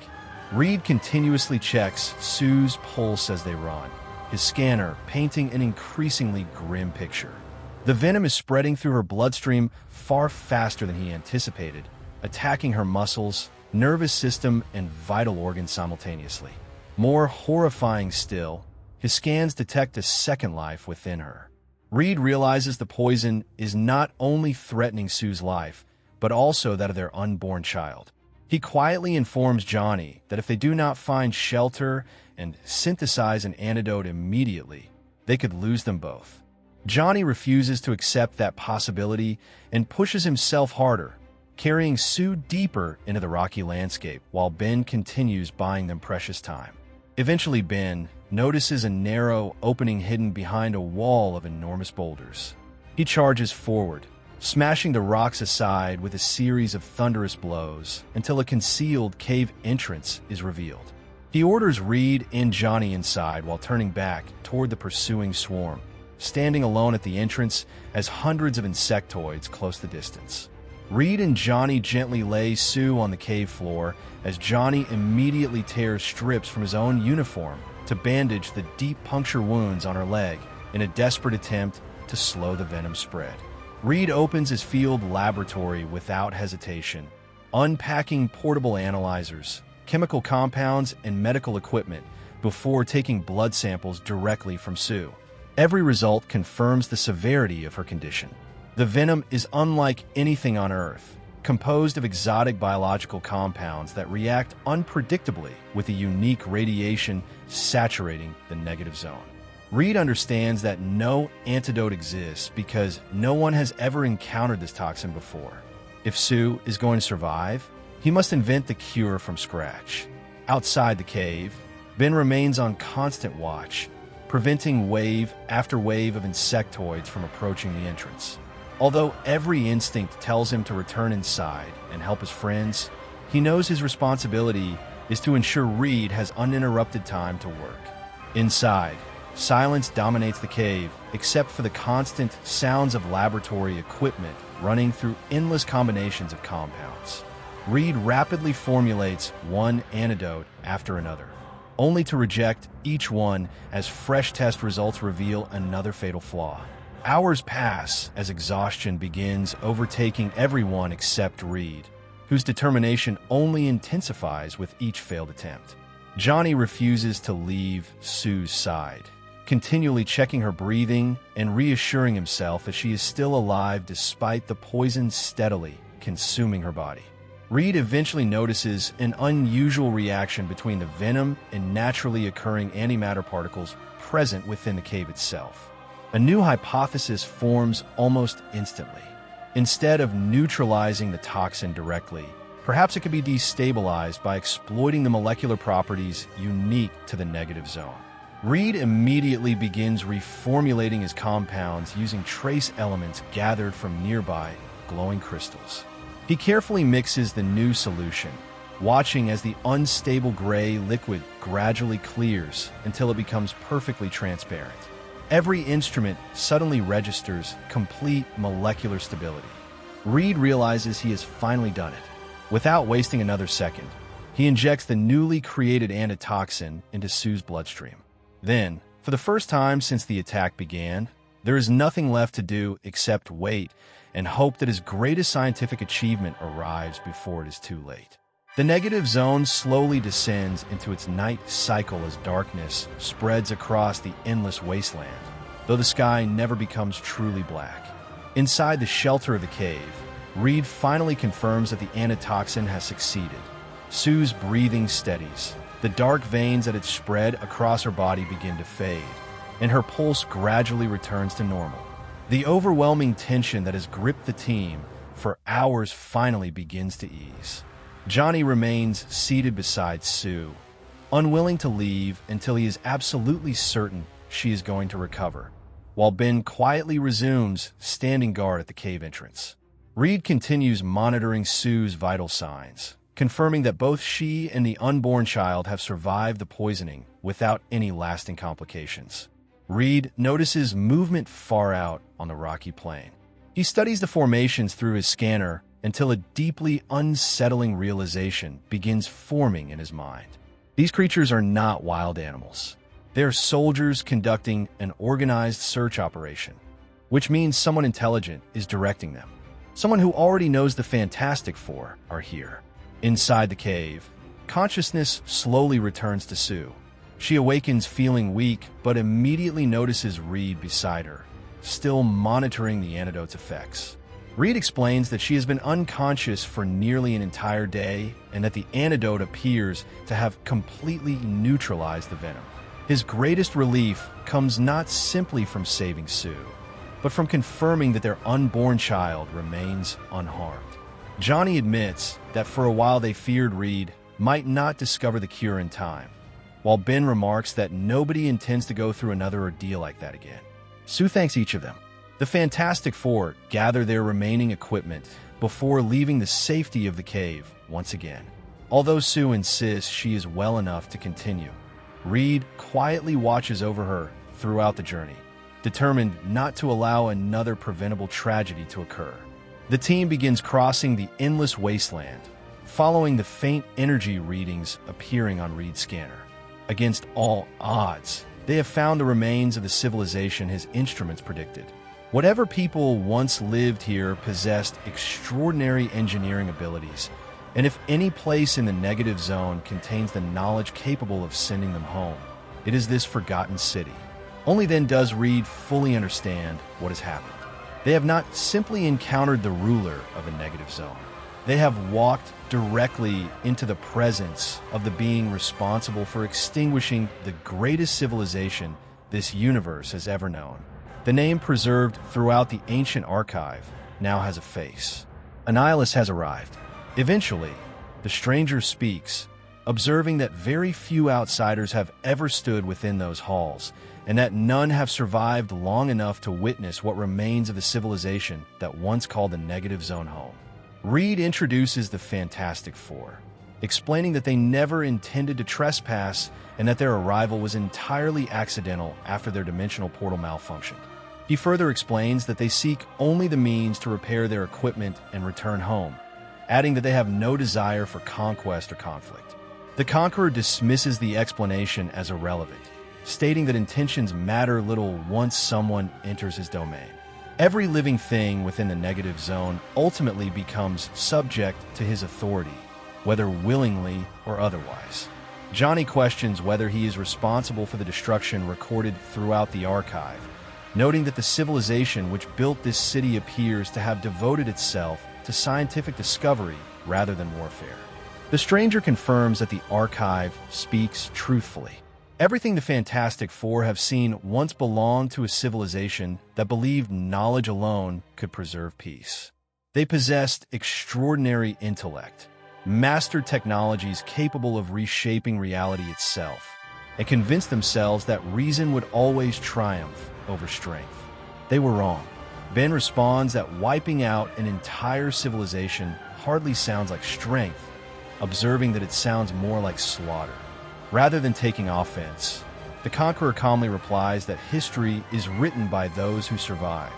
Reed continuously checks Sue's pulse as they run, his scanner painting an increasingly grim picture. The venom is spreading through her bloodstream far faster than he anticipated, attacking her muscles, nervous system, and vital organs simultaneously. More horrifying still, his scans detect a second life within her. Reed realizes the poison is not only threatening Sue's life, but also that of their unborn child. He quietly informs Johnny that if they do not find shelter and synthesize an antidote immediately, they could lose them both. Johnny refuses to accept that possibility and pushes himself harder, carrying Sue deeper into the rocky landscape while Ben continues buying them precious time. Eventually, Ben notices a narrow opening hidden behind a wall of enormous boulders. He charges forward, smashing the rocks aside with a series of thunderous blows until a concealed cave entrance is revealed. He orders Reed and Johnny inside while turning back toward the pursuing swarm, standing alone at the entrance as hundreds of insectoids close the distance. Reed and Johnny gently lay Sue on the cave floor as Johnny immediately tears strips from his own uniform to bandage the deep puncture wounds on her leg in a desperate attempt to slow the venom spread. Reed opens his field laboratory without hesitation, unpacking portable analyzers, chemical compounds, and medical equipment before taking blood samples directly from Sue. Every result confirms the severity of her condition. The venom is unlike anything on Earth, composed of exotic biological compounds that react unpredictably with a unique radiation saturating the negative zone. Reed understands that no antidote exists because no one has ever encountered this toxin before. If Sue is going to survive, he must invent the cure from scratch. Outside the cave, Ben remains on constant watch, preventing wave after wave of insectoids from approaching the entrance. Although every instinct tells him to return inside and help his friends, he knows his responsibility is to ensure Reed has uninterrupted time to work. Inside, silence dominates the cave, except for the constant sounds of laboratory equipment running through endless combinations of compounds. Reed rapidly formulates one antidote after another, only to reject each one as fresh test results reveal another fatal flaw. Hours pass as exhaustion begins overtaking everyone except Reed, whose determination only intensifies with each failed attempt. Johnny refuses to leave Sue's side, continually checking her breathing and reassuring himself that she is still alive despite the poison steadily consuming her body. Reed eventually notices an unusual reaction between the venom and naturally occurring antimatter particles present within the cave itself. A new hypothesis forms almost instantly. Instead of neutralizing the toxin directly, perhaps it could be destabilized by exploiting the molecular properties unique to the negative zone. Reed immediately begins reformulating his compounds using trace elements gathered from nearby glowing crystals. He carefully mixes the new solution, watching as the unstable gray liquid gradually clears until it becomes perfectly transparent. Every instrument suddenly registers complete molecular stability. Reed realizes he has finally done it. Without wasting another second, he injects the newly created antitoxin into Sue's bloodstream. Then, for the first time since the attack began, there is nothing left to do except wait and hope that his greatest scientific achievement arrives before it is too late. The negative zone slowly descends into its night cycle as darkness spreads across the endless wasteland, though the sky never becomes truly black. Inside the shelter of the cave, Reed finally confirms that the antitoxin has succeeded. Sue's breathing steadies. The dark veins that had spread across her body begin to fade, and her pulse gradually returns to normal. The overwhelming tension that has gripped the team for hours finally begins to ease. Johnny remains seated beside Sue, unwilling to leave until he is absolutely certain she is going to recover, while Ben quietly resumes standing guard at the cave entrance. Reed continues monitoring Sue's vital signs, confirming that both she and the unborn child have survived the poisoning without any lasting complications. Reed notices movement far out on the rocky plain. He studies the formations through his scanner until a deeply unsettling realization begins forming in his mind. These creatures are not wild animals. They are soldiers conducting an organized search operation, which means someone intelligent is directing them. Someone who already knows the Fantastic Four are here. Inside the cave, consciousness slowly returns to Sue. She awakens feeling weak, but immediately notices Reed beside her, still monitoring the antidote's effects. Reed explains that she has been unconscious for nearly an entire day and that the antidote appears to have completely neutralized the venom. His greatest relief comes not simply from saving Sue, but from confirming that their unborn child remains unharmed. Johnny admits that for a while they feared Reed might not discover the cure in time, while Ben remarks that nobody intends to go through another ordeal like that again. Sue thanks each of them. The Fantastic Four gather their remaining equipment before leaving the safety of the cave once again. Although Sue insists she is well enough to continue, Reed quietly watches over her throughout the journey, determined not to allow another preventable tragedy to occur. The team begins crossing the endless wasteland, following the faint energy readings appearing on Reed's scanner. Against all odds, they have found the remains of the civilization his instruments predicted. Whatever people once lived here possessed extraordinary engineering abilities, and if any place in the negative zone contains the knowledge capable of sending them home, it is this forgotten city. Only then does Reed fully understand what has happened. They have not simply encountered the ruler of the negative zone. They have walked directly into the presence of the being responsible for extinguishing the greatest civilization this universe has ever known. The name preserved throughout the ancient archive now has a face. Annihilus has arrived. Eventually, the stranger speaks, observing that very few outsiders have ever stood within those halls, and that none have survived long enough to witness what remains of the civilization that once called the negative zone home. Reed introduces the Fantastic Four, explaining that they never intended to trespass and that their arrival was entirely accidental after their dimensional portal malfunctioned. He further explains that they seek only the means to repair their equipment and return home, adding that they have no desire for conquest or conflict. The Conqueror dismisses the explanation as irrelevant, stating that intentions matter little once someone enters his domain. Every living thing within the negative zone ultimately becomes subject to his authority, whether willingly or otherwise. Johnny questions whether he is responsible for the destruction recorded throughout the archive, noting that the civilization which built this city appears to have devoted itself to scientific discovery rather than warfare. The stranger confirms that the archive speaks truthfully. Everything the Fantastic Four have seen once belonged to a civilization that believed knowledge alone could preserve peace. They possessed extraordinary intellect, mastered technologies capable of reshaping reality itself, and convinced themselves that reason would always triumph over strength. They were wrong. Ben responds that wiping out an entire civilization hardly sounds like strength, observing that it sounds more like slaughter. Rather than taking offense, the Conqueror calmly replies that history is written by those who survive,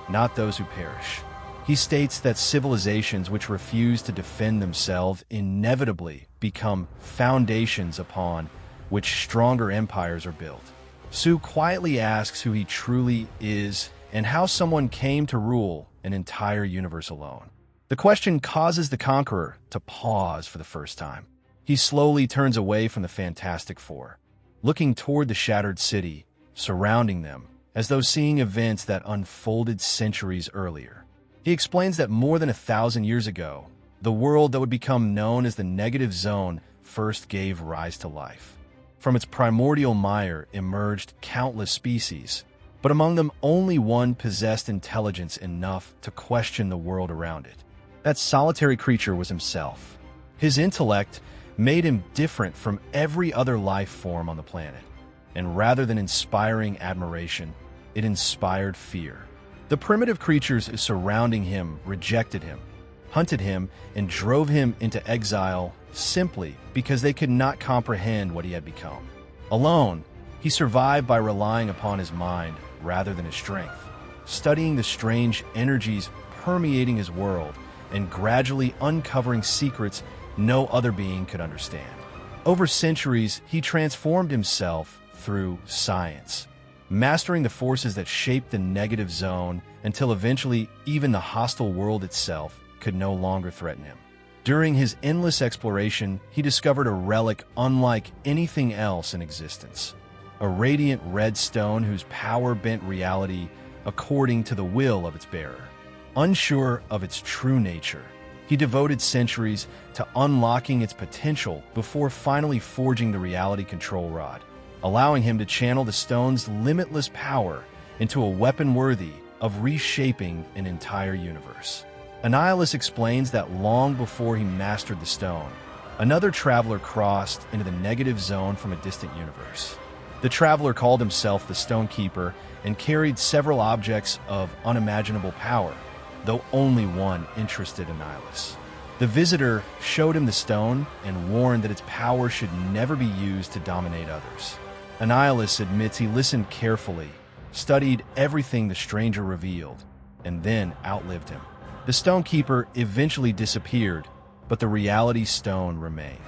not those who perish. He states that civilizations which refuse to defend themselves inevitably become foundations upon which stronger empires are built. Sue quietly asks who he truly is and how someone came to rule an entire universe alone. The question causes the Conqueror to pause for the first time. He slowly turns away from the Fantastic Four, looking toward the shattered city surrounding them, as though seeing events that unfolded centuries earlier. He explains that more than 1,000 years ago, the world that would become known as the Negative Zone first gave rise to life. From its primordial mire emerged countless species, but among them only one possessed intelligence enough to question the world around it. That solitary creature was himself. His intellect made him different from every other life form on the planet, and rather than inspiring admiration, it inspired fear. The primitive creatures surrounding him rejected him, hunted him, and drove him into exile simply because they could not comprehend what he had become. Alone, he survived by relying upon his mind rather than his strength, studying the strange energies permeating his world and gradually uncovering secrets no other being could understand. Over centuries, he transformed himself through science, mastering the forces that shaped the Negative Zone until eventually even the hostile world itself could no longer threaten him. During his endless exploration, he discovered a relic unlike anything else in existence, a radiant red stone whose power bent reality according to the will of its bearer. Unsure of its true nature, he devoted centuries to unlocking its potential before finally forging the reality control rod, allowing him to channel the stone's limitless power into a weapon worthy of reshaping an entire universe. Annihilus explains that long before he mastered the stone, another traveler crossed into the Negative Zone from a distant universe. The traveler called himself the Stonekeeper and carried several objects of unimaginable power, though only one interested Annihilus. The visitor showed him the stone and warned that its power should never be used to dominate others. Annihilus admits he listened carefully, studied everything the stranger revealed, and then outlived him. The Stonekeeper eventually disappeared, but the reality stone remained.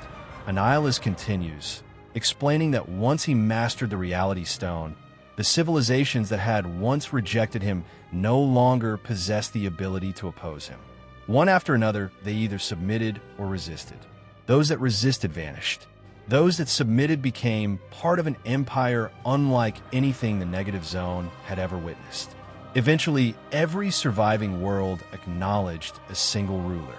Annihilus continues, explaining that once he mastered the reality stone, the civilizations that had once rejected him no longer possessed the ability to oppose him. One after another, they either submitted or resisted. Those that resisted vanished. Those that submitted became part of an empire unlike anything the Negative Zone had ever witnessed. Eventually, every surviving world acknowledged a single ruler.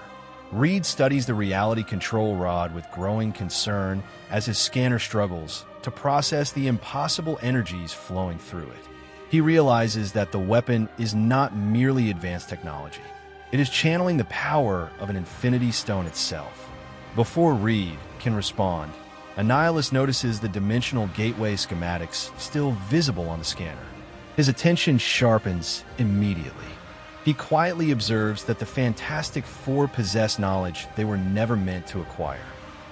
Reed studies the reality control rod with growing concern as his scanner struggles to process the impossible energies flowing through it. He realizes that the weapon is not merely advanced technology. It is channeling the power of an infinity stone itself. Before Reed can respond, Annihilus notices the dimensional gateway schematics still visible on the scanner. His attention sharpens immediately. He quietly observes that the Fantastic Four possess knowledge they were never meant to acquire.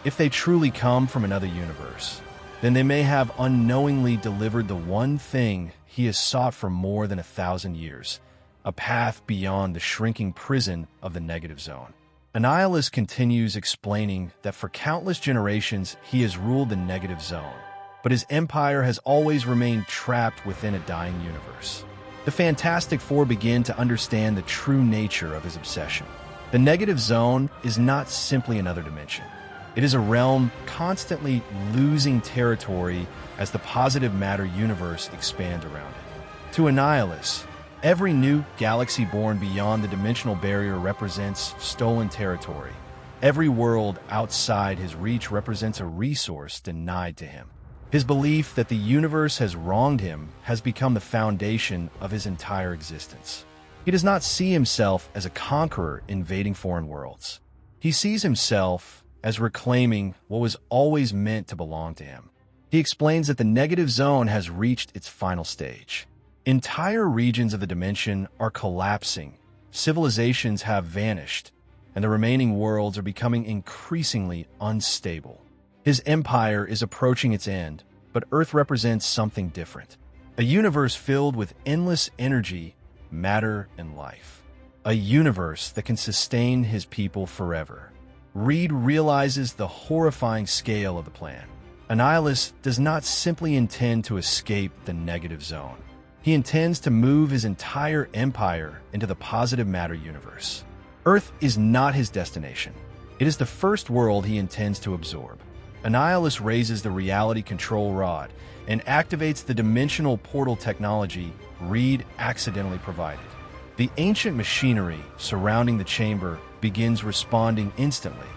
If they truly come from another universe, then they may have unknowingly delivered the one thing he has sought for more than 1,000 years, a path beyond the shrinking prison of the negative zone. Annihilus continues explaining that for countless generations he has ruled the negative zone, but his empire has always remained trapped within a dying universe. The Fantastic Four begin to understand the true nature of his obsession. The negative zone is not simply another dimension. It is a realm constantly losing territory as the positive matter universe expands around it. To Annihilus, every new galaxy born beyond the dimensional barrier represents stolen territory. Every world outside his reach represents a resource denied to him. His belief that the universe has wronged him has become the foundation of his entire existence. He does not see himself as a conqueror invading foreign worlds. He sees himself as reclaiming what was always meant to belong to him. He explains that the negative zone has reached its final stage. Entire regions of the dimension are collapsing, civilizations have vanished, and the remaining worlds are becoming increasingly unstable. His empire is approaching its end, but Earth represents something different. A universe filled with endless energy, matter, and life. A universe that can sustain his people forever. Reed realizes the horrifying scale of the plan. Annihilus does not simply intend to escape the negative zone. He intends to move his entire empire into the positive matter universe. Earth is not his destination. It is the first world he intends to absorb. Annihilus raises the reality control rod and activates the dimensional portal technology Reed accidentally provided. The ancient machinery surrounding the chamber begins responding instantly,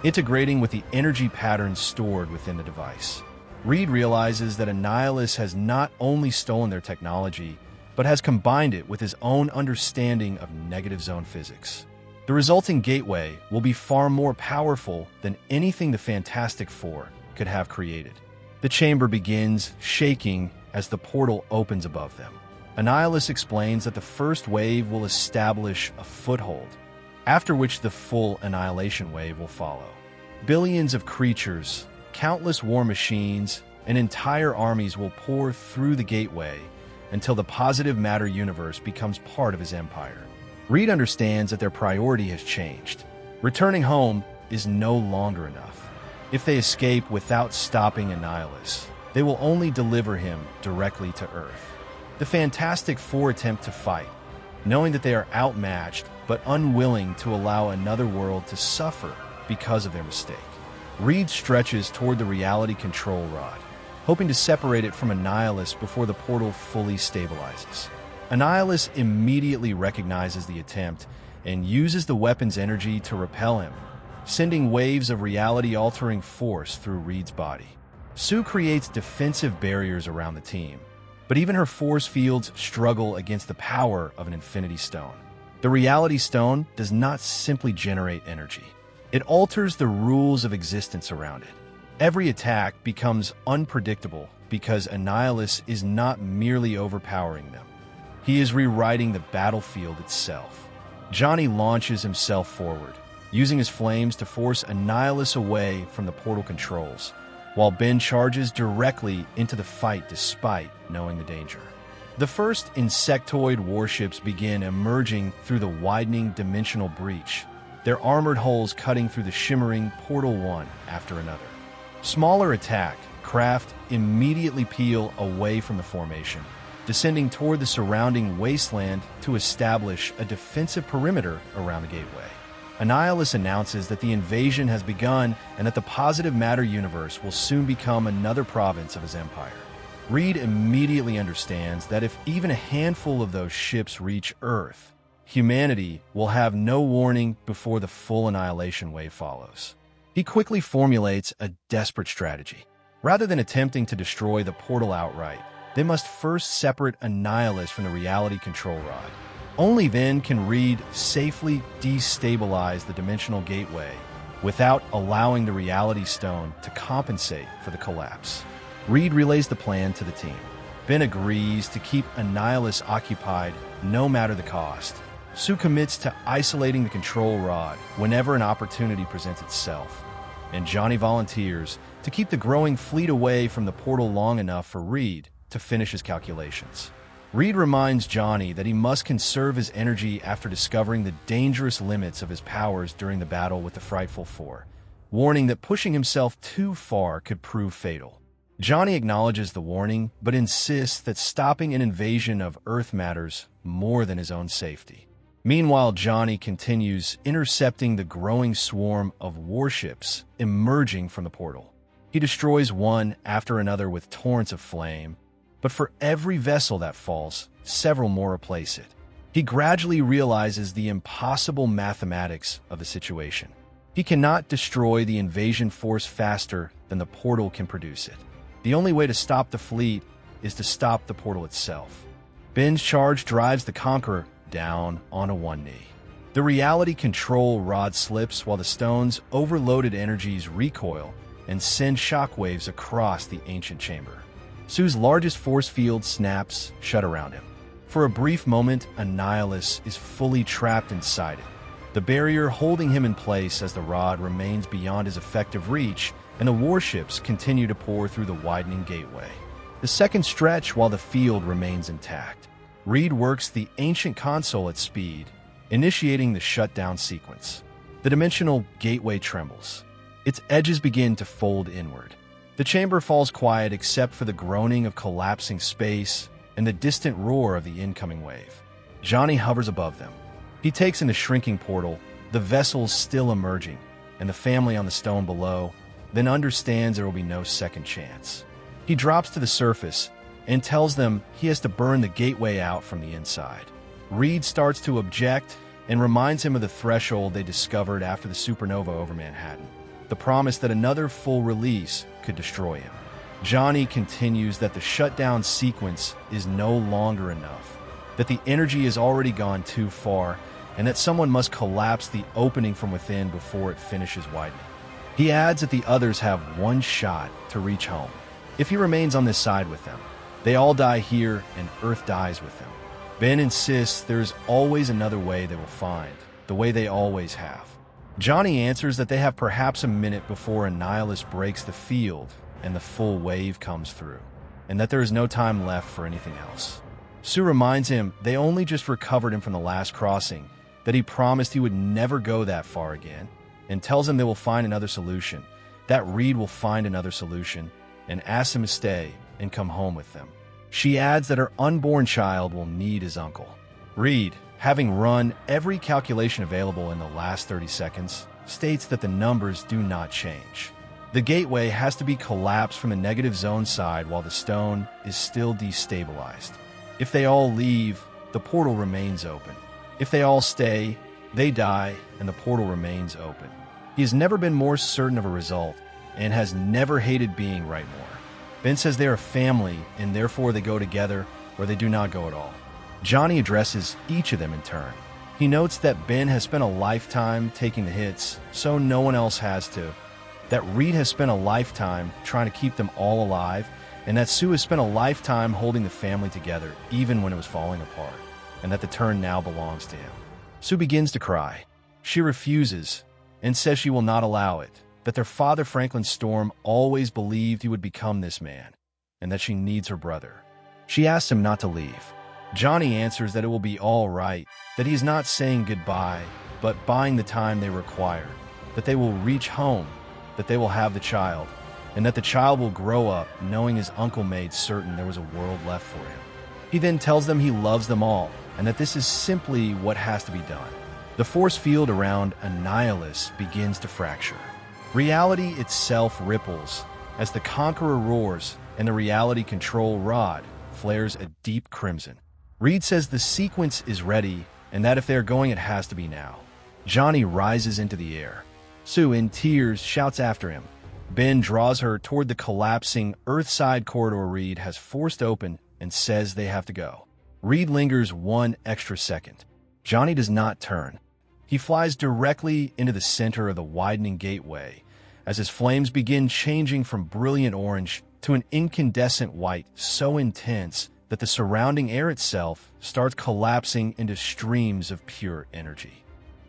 integrating with the energy patterns stored within the device. Reed realizes that Annihilus has not only stolen their technology, but has combined it with his own understanding of negative zone physics. The resulting gateway will be far more powerful than anything the Fantastic Four could have created. The chamber begins shaking as the portal opens above them. Annihilus explains that the first wave will establish a foothold, after which the full annihilation wave will follow. Billions of creatures, countless war machines, and entire armies will pour through the gateway until the positive matter universe becomes part of his empire. Reed understands that their priority has changed. Returning home is no longer enough. If they escape without stopping Annihilus, they will only deliver him directly to Earth. The Fantastic Four attempt to fight, knowing that they are outmatched but unwilling to allow another world to suffer because of their mistake. Reed stretches toward the reality control rod, hoping to separate it from Annihilus before the portal fully stabilizes. Annihilus immediately recognizes the attempt and uses the weapon's energy to repel him, sending waves of reality-altering force through Reed's body. Sue creates defensive barriers around the team, but even her force fields struggle against the power of an Infinity Stone. The Reality Stone does not simply generate energy. It alters the rules of existence around it. Every attack becomes unpredictable because Annihilus is not merely overpowering them. He is rewriting the battlefield itself. Johnny launches himself forward, using his flames to force Annihilus away from the portal controls, while Ben charges directly into the fight despite knowing the danger. The first insectoid warships begin emerging through the widening dimensional breach, their armored hulls cutting through the shimmering Portal 1 after another. Smaller attack craft immediately peel away from the formation, descending toward the surrounding wasteland to establish a defensive perimeter around the gateway. Annihilus announces that the invasion has begun and that the positive matter universe will soon become another province of his empire. Reed immediately understands that if even a handful of those ships reach Earth, humanity will have no warning before the full annihilation wave follows. He quickly formulates a desperate strategy. Rather than attempting to destroy the portal outright, they must first separate Annihilus from the reality control rod. Only then can Reed safely destabilize the dimensional gateway without allowing the Reality Stone to compensate for the collapse. Reed relays the plan to the team. Ben agrees to keep Annihilus occupied no matter the cost. Sue commits to isolating the control rod whenever an opportunity presents itself. and Johnny volunteers to keep the growing fleet away from the portal long enough for Reed to finish his calculations. Reed reminds Johnny that he must conserve his energy after discovering the dangerous limits of his powers during the battle with the Frightful Four, warning that pushing himself too far could prove fatal. Johnny acknowledges the warning, but insists that stopping an invasion of Earth matters more than his own safety. Meanwhile, Johnny continues intercepting the growing swarm of warships emerging from the portal. He destroys one after another with torrents of flame, but for every vessel that falls, several more replace it. He gradually realizes the impossible mathematics of the situation. He cannot destroy the invasion force faster than the portal can produce it. The only way to stop the fleet is to stop the portal itself. Ben's charge drives the Conqueror down on a one knee. The reality control rod slips while the stone's overloaded energies recoil and send shockwaves across the ancient chamber. Sue's largest force field snaps shut around him. For a brief moment, Annihilus is fully trapped inside it, the barrier holding him in place as the rod remains beyond his effective reach and the warships continue to pour through the widening gateway. The second stretch while the field remains intact. Reed works the ancient console at speed, initiating the shutdown sequence. The dimensional gateway trembles. Its edges begin to fold inward. The chamber falls quiet except for the groaning of collapsing space and the distant roar of the incoming wave. Johnny hovers above them. He takes in the shrinking portal, the vessels still emerging, and the family on the stone below, then understands there will be no second chance. He drops to the surface and tells them he has to burn the gateway out from the inside. Reed starts to object and reminds him of the threshold they discovered after the supernova over Manhattan, the promise that another full release could destroy him. Johnny continues that the shutdown sequence is no longer enough, that the energy has already gone too far, and that someone must collapse the opening from within before it finishes widening. He adds that the others have one shot to reach home. If he remains on this side with them, they all die here and Earth dies with them. Ben insists there is always another way they will find, the way they always have. Johnny answers that they have perhaps a minute before Annihilus breaks the field and the full wave comes through, and that there is no time left for anything else. Sue reminds him they only just recovered him from the last crossing, that he promised he would never go that far again, and tells him they will find another solution, that Reed will find another solution, and asks him to stay and come home with them. She adds that her unborn child will need his uncle. Reed, having run every calculation available in the last 30 seconds, states that the numbers do not change. The gateway has to be collapsed from the negative zone side while the stone is still destabilized. If they all leave, the portal remains open. If they all stay, they die and the portal remains open. He has never been more certain of a result and has never hated being right more. Ben says they are family and therefore they go together or they do not go at all. Johnny addresses each of them in turn. He notes that Ben has spent a lifetime taking the hits, so no one else has to. That Reed has spent a lifetime trying to keep them all alive, and that Sue has spent a lifetime holding the family together, even when it was falling apart, and that the turn now belongs to him. Sue begins to cry. She refuses and says she will not allow it, that their father, Franklin Storm, always believed he would become this man, and that she needs her brother. She asks him not to leave. Johnny answers that it will be all right, that he is not saying goodbye, but buying the time they require, that they will reach home, that they will have the child, and that the child will grow up knowing his uncle made certain there was a world left for him. He then tells them he loves them all, and that this is simply what has to be done. The force field around Annihilus begins to fracture. Reality itself ripples as the Conqueror roars and the reality control rod flares a deep crimson. Reed says the sequence is ready and that if they are going it has to be now. Johnny rises into the air. Sue, in tears, shouts after him. Ben draws her toward the collapsing Earthside corridor Reed has forced open and says they have to go. Reed lingers one extra second. Johnny does not turn. He flies directly into the center of the widening gateway as his flames begin changing from brilliant orange to an incandescent white so intense that the surrounding air itself starts collapsing into streams of pure energy.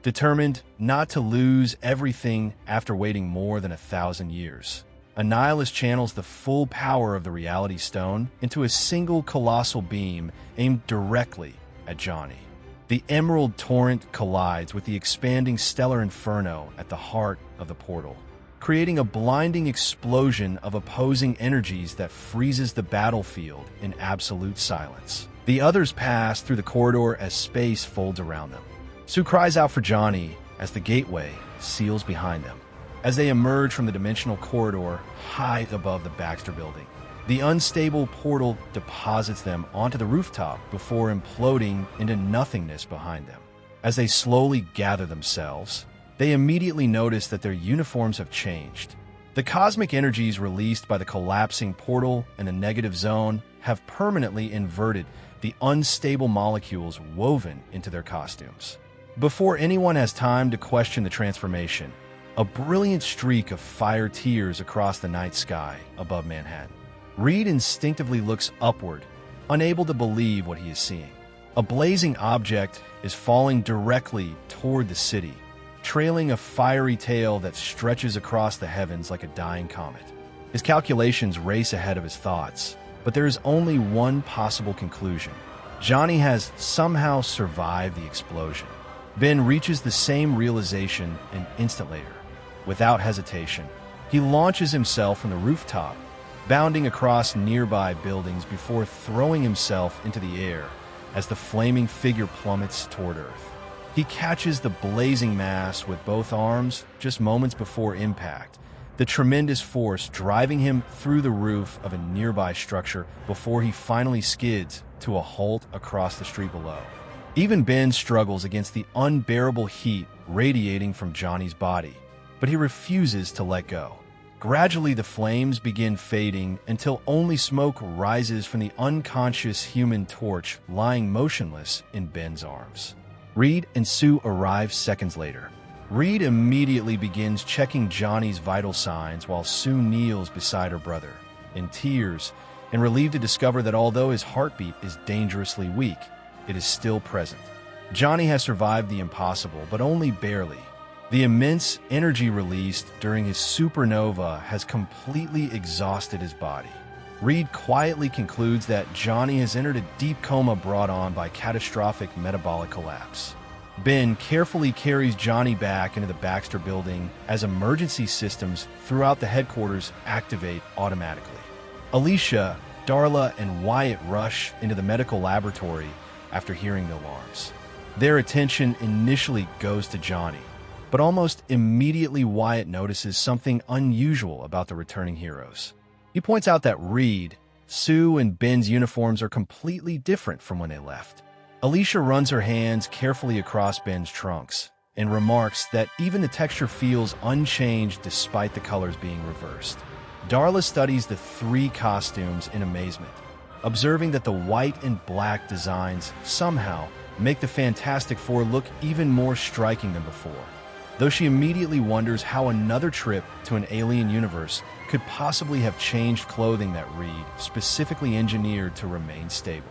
determined not to lose everything after waiting more than 1,000 years. Annihilus channels the full power of the Reality Stone into a single colossal beam aimed directly at Johnny. The Emerald Torrent collides with the expanding Stellar Inferno at the heart of the portal, creating a blinding explosion of opposing energies that freezes the battlefield in absolute silence. The others pass through the corridor as space folds around them. Sue cries out for Johnny as the gateway seals behind them. As they emerge from the dimensional corridor high above the Baxter building, the unstable portal deposits them onto the rooftop before imploding into nothingness behind them. As they slowly gather themselves, they immediately notice that their uniforms have changed. The cosmic energies released by the collapsing portal and the negative zone have permanently inverted the unstable molecules woven into their costumes. Before anyone has time to question the transformation, a brilliant streak of fire tears across the night sky above Manhattan. Reed instinctively looks upward, unable to believe what he is seeing. A blazing object is falling directly toward the city, trailing a fiery tail that stretches across the heavens like a dying comet. His calculations race ahead of his thoughts, but there is only one possible conclusion. Johnny has somehow survived the explosion. Ben reaches the same realization an instant later. Without hesitation, he launches himself from the rooftop, bounding across nearby buildings before throwing himself into the air as the flaming figure plummets toward Earth. He catches the blazing mass with both arms just moments before impact, the tremendous force driving him through the roof of a nearby structure before he finally skids to a halt across the street below. Even Ben struggles against the unbearable heat radiating from Johnny's body, but he refuses to let go. Gradually, the flames begin fading until only smoke rises from the unconscious human torch lying motionless in Ben's arms. Reed and Sue arrive seconds later. Reed immediately begins checking Johnny's vital signs while Sue kneels beside her brother, in tears and relieved to discover that although his heartbeat is dangerously weak, it is still present. Johnny has survived the impossible, but only barely. The immense energy released during his supernova has completely exhausted his body. Reed quietly concludes that Johnny has entered a deep coma brought on by catastrophic metabolic collapse. Ben carefully carries Johnny back into the Baxter building as emergency systems throughout the headquarters activate automatically. Alicia, Darla, and Wyatt rush into the medical laboratory after hearing the alarms. Their attention initially goes to Johnny, but almost immediately Wyatt notices something unusual about the returning heroes. He points out that Reed, Sue, and Ben's uniforms are completely different from when they left. Alicia runs her hands carefully across Ben's trunks and remarks that even the texture feels unchanged despite the colors being reversed. Darla studies the three costumes in amazement, observing that the white and black designs somehow make the Fantastic Four look even more striking than before, though she immediately wonders how another trip to an alien universe could possibly have changed clothing that Reed specifically engineered to remain stable.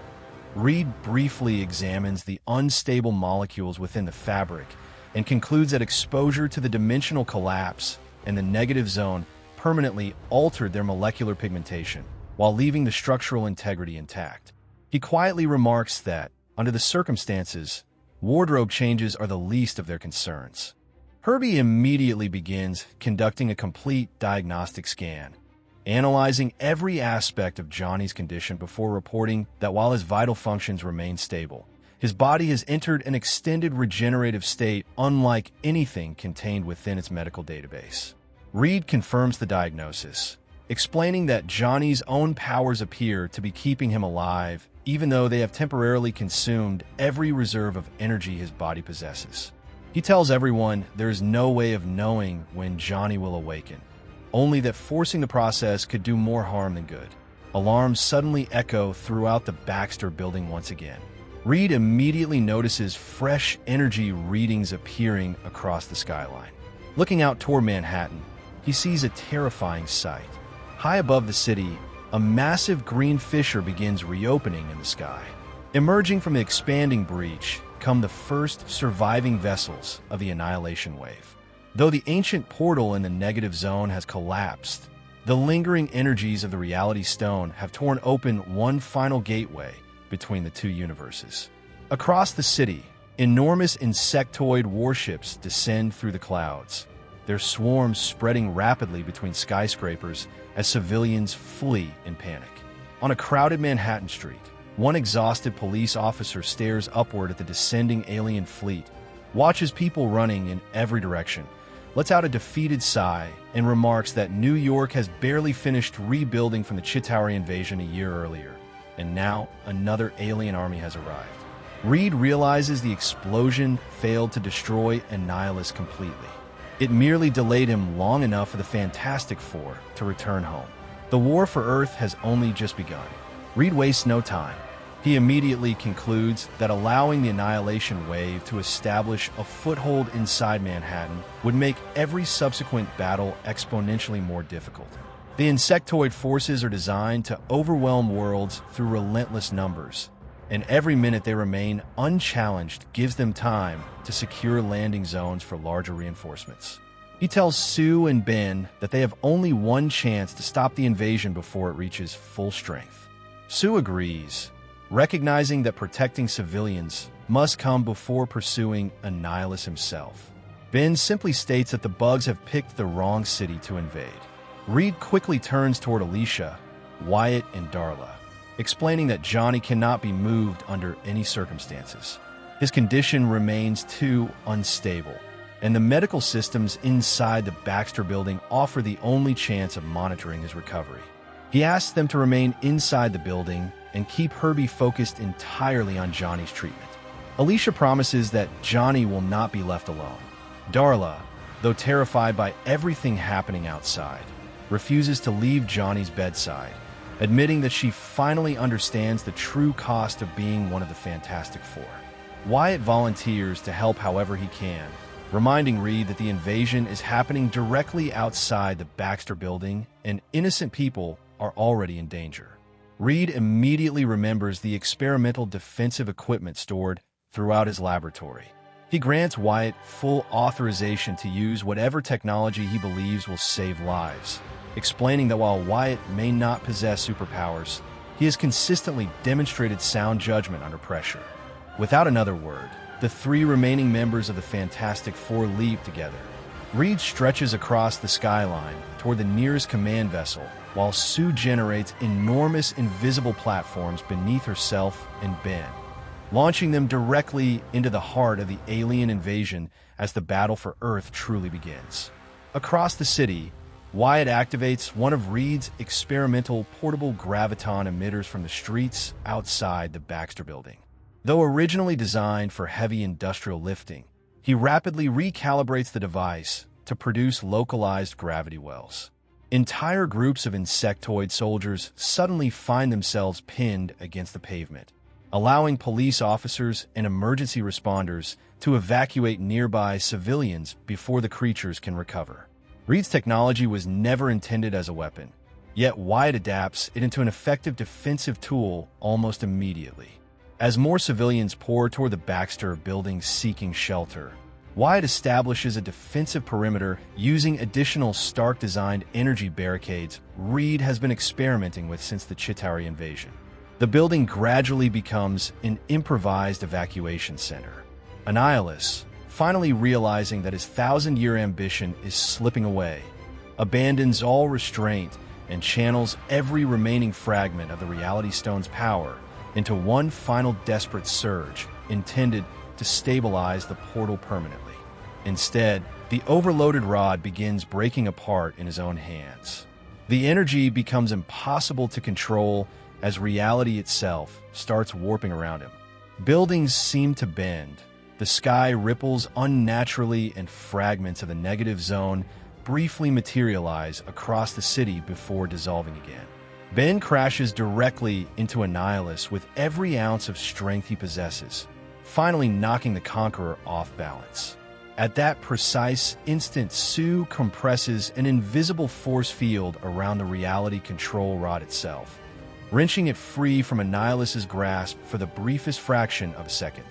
Reed briefly examines the unstable molecules within the fabric and concludes that exposure to the dimensional collapse and the negative zone permanently altered their molecular pigmentation while leaving the structural integrity intact. He quietly remarks that, under the circumstances, wardrobe changes are the least of their concerns. HERBIE immediately begins conducting a complete diagnostic scan, analyzing every aspect of Johnny's condition before reporting that while his vital functions remain stable, his body has entered an extended regenerative state unlike anything contained within its medical database. Reed confirms the diagnosis, explaining that Johnny's own powers appear to be keeping him alive, even though they have temporarily consumed every reserve of energy his body possesses. He tells everyone there is no way of knowing when Johnny will awaken, only that forcing the process could do more harm than good. Alarms suddenly echo throughout the Baxter building once again. Reed immediately notices fresh energy readings appearing across the skyline. Looking out toward Manhattan, he sees a terrifying sight. High above the city, a massive green fissure begins reopening in the sky. Emerging from the expanding breach come the first surviving vessels of the Annihilation Wave. Though the ancient portal in the negative zone has collapsed, the lingering energies of the Reality Stone have torn open one final gateway between the two universes. Across the city, enormous insectoid warships descend through the clouds, their swarms spreading rapidly between skyscrapers as civilians flee in panic. On a crowded Manhattan street, one exhausted police officer stares upward at the descending alien fleet, watches people running in every direction, lets out a defeated sigh, and remarks that New York has barely finished rebuilding from the Chitauri invasion a year earlier, and now another alien army has arrived. Reed realizes the explosion failed to destroy Annihilus completely. It merely delayed him long enough for the Fantastic Four to return home. The war for Earth has only just begun. Reed wastes no time. He immediately concludes that allowing the Annihilation Wave to establish a foothold inside Manhattan would make every subsequent battle exponentially more difficult. The insectoid forces are designed to overwhelm worlds through relentless numbers, and every minute they remain unchallenged gives them time to secure landing zones for larger reinforcements. He tells Sue and Ben that they have only one chance to stop the invasion before it reaches full strength. Sue agrees, recognizing that protecting civilians must come before pursuing Annihilus himself. Ben simply states that the bugs have picked the wrong city to invade. Reed quickly turns toward Alicia, Wyatt, and Darla, explaining that Johnny cannot be moved under any circumstances. His condition remains too unstable, and the medical systems inside the Baxter building offer the only chance of monitoring his recovery. He asks them to remain inside the building and keep HERBIE focused entirely on Johnny's treatment. Alicia promises that Johnny will not be left alone. Darla, though terrified by everything happening outside, refuses to leave Johnny's bedside, admitting that she finally understands the true cost of being one of the Fantastic Four. Wyatt volunteers to help however he can, reminding Reed that the invasion is happening directly outside the Baxter building and innocent people are already in danger. Reed immediately remembers the experimental defensive equipment stored throughout his laboratory. He grants Wyatt full authorization to use whatever technology he believes will save lives, explaining that while Wyatt may not possess superpowers, he has consistently demonstrated sound judgment under pressure. Without another word, the three remaining members of the Fantastic Four leave together. Reed stretches across the skyline toward the nearest command vessel, while Sue generates enormous invisible platforms beneath herself and Ben, launching them directly into the heart of the alien invasion as the battle for Earth truly begins. Across the city, Wyatt activates one of Reed's experimental portable graviton emitters from the streets outside the Baxter building. Though originally designed for heavy industrial lifting, he rapidly recalibrates the device to produce localized gravity wells. Entire groups of insectoid soldiers suddenly find themselves pinned against the pavement, allowing police officers and emergency responders to evacuate nearby civilians before the creatures can recover. Reed's technology was never intended as a weapon, yet Wyatt adapts it into an effective defensive tool almost immediately. As more civilians pour toward the Baxter building seeking shelter, Wyatt establishes a defensive perimeter using additional Stark-designed energy barricades Reed has been experimenting with since the Chitauri invasion. The building gradually becomes an improvised evacuation center. Annihilus, finally realizing that his thousand-year ambition is slipping away, abandons all restraint and channels every remaining fragment of the Reality Stone's power into one final desperate surge intended to stabilize the portal permanently. Instead, the overloaded rod begins breaking apart in his own hands. The energy becomes impossible to control as reality itself starts warping around him. Buildings seem to bend, the sky ripples unnaturally, and fragments of the negative zone briefly materialize across the city before dissolving again. Ben crashes directly into Annihilus with every ounce of strength he possesses, finally knocking the Conqueror off balance. At that precise instant, Sue compresses an invisible force field around the reality control rod itself, wrenching it free from Annihilus's grasp for the briefest fraction of a second.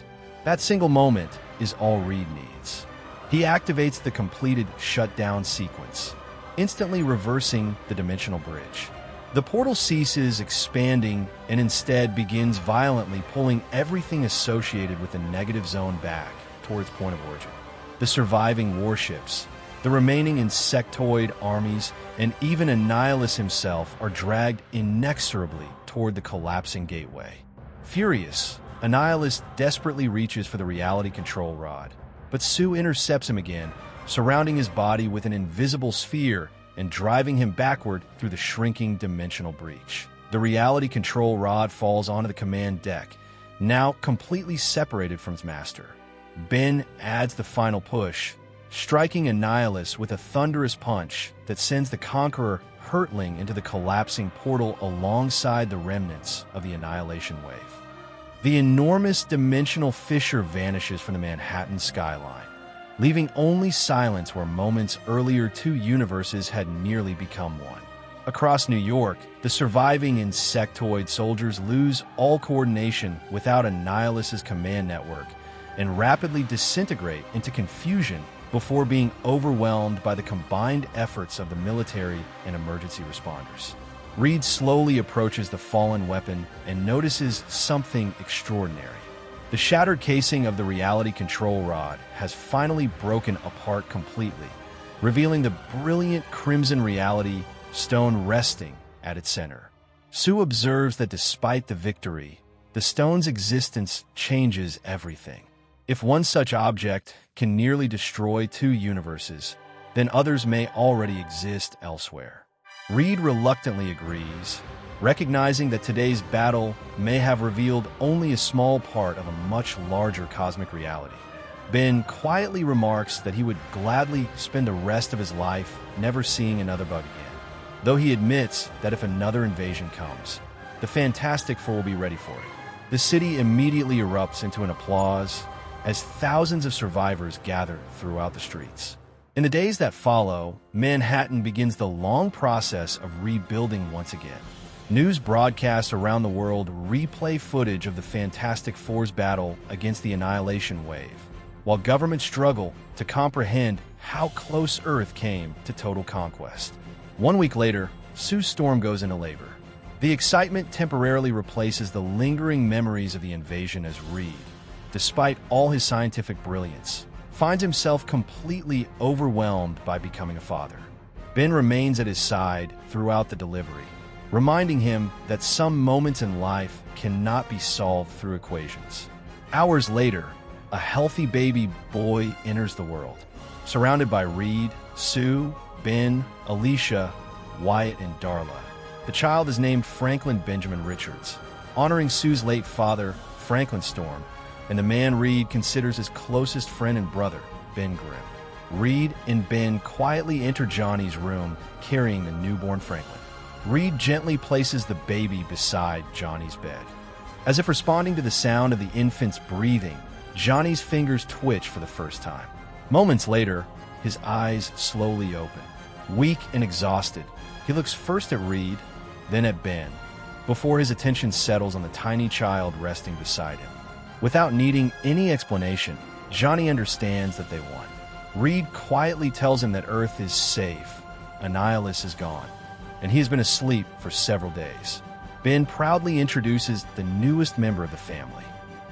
That single moment is all Reed needs. He activates the completed shutdown sequence, instantly reversing the dimensional bridge. The portal ceases expanding and instead begins violently pulling everything associated with the negative zone back towards point of origin. The surviving warships, the remaining insectoid armies, and even Annihilus himself are dragged inexorably toward the collapsing gateway. Furious, Annihilus desperately reaches for the reality control rod, but Sue intercepts him again, surrounding his body with an invisible sphere and driving him backward through the shrinking dimensional breach. The reality control rod falls onto the command deck, now completely separated from its master. Ben adds the final push, striking Annihilus with a thunderous punch that sends the Conqueror hurtling into the collapsing portal alongside the remnants of the Annihilation Wave. The enormous dimensional fissure vanishes from the Manhattan skyline, leaving only silence where moments earlier two universes had nearly become one. Across New York, the surviving insectoid soldiers lose all coordination without Annihilus's command network and rapidly disintegrate into confusion before being overwhelmed by the combined efforts of the military and emergency responders. Reed slowly approaches the fallen weapon and notices something extraordinary. The shattered casing of the reality control rod has finally broken apart completely, revealing the brilliant crimson reality stone resting at its center. Sue observes that despite the victory, the stone's existence changes everything. If one such object can nearly destroy two universes, then others may already exist elsewhere. Reed reluctantly agrees, recognizing that today's battle may have revealed only a small part of a much larger cosmic reality. Ben quietly remarks that he would gladly spend the rest of his life never seeing another bug again, though he admits that if another invasion comes, the Fantastic Four will be ready for it. The city immediately erupts into an applause as thousands of survivors gather throughout the streets. In the days that follow, Manhattan begins the long process of rebuilding once again. News broadcasts around the world replay footage of the Fantastic Four's battle against the Annihilation Wave, while governments struggle to comprehend how close Earth came to total conquest. 1 week later, Sue Storm goes into labor. The excitement temporarily replaces the lingering memories of the invasion as Reed, despite all his scientific brilliance, finds himself completely overwhelmed by becoming a father. Ben remains at his side throughout the delivery, reminding him that some moments in life cannot be solved through equations. Hours later, a healthy baby boy enters the world, surrounded by Reed, Sue, Ben, Alicia, Wyatt, and Darla. The child is named Franklin Benjamin Richards, honoring Sue's late father, Franklin Storm, and the man Reed considers his closest friend and brother, Ben Grimm. Reed and Ben quietly enter Johnny's room, carrying the newborn Franklin. Reed gently places the baby beside Johnny's bed. As if responding to the sound of the infant's breathing, Johnny's fingers twitch for the first time. Moments later, his eyes slowly open. Weak and exhausted, he looks first at Reed, then at Ben, before his attention settles on the tiny child resting beside him. Without needing any explanation, Johnny understands that they won. Reed quietly tells him that Earth is safe, Annihilus is gone, and he has been asleep for several days. Ben proudly introduces the newest member of the family.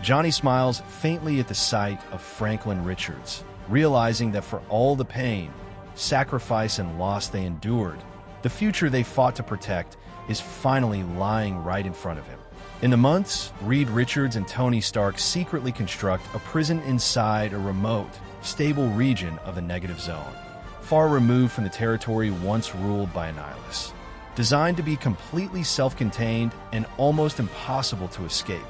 Johnny smiles faintly at the sight of Franklin Richards, realizing that for all the pain, sacrifice, and loss they endured, the future they fought to protect is finally lying right in front of him. In the months, Reed Richards and Tony Stark secretly construct a prison inside a remote, stable region of the negative zone, far removed from the territory once ruled by Annihilus. Designed to be completely self-contained and almost impossible to escape,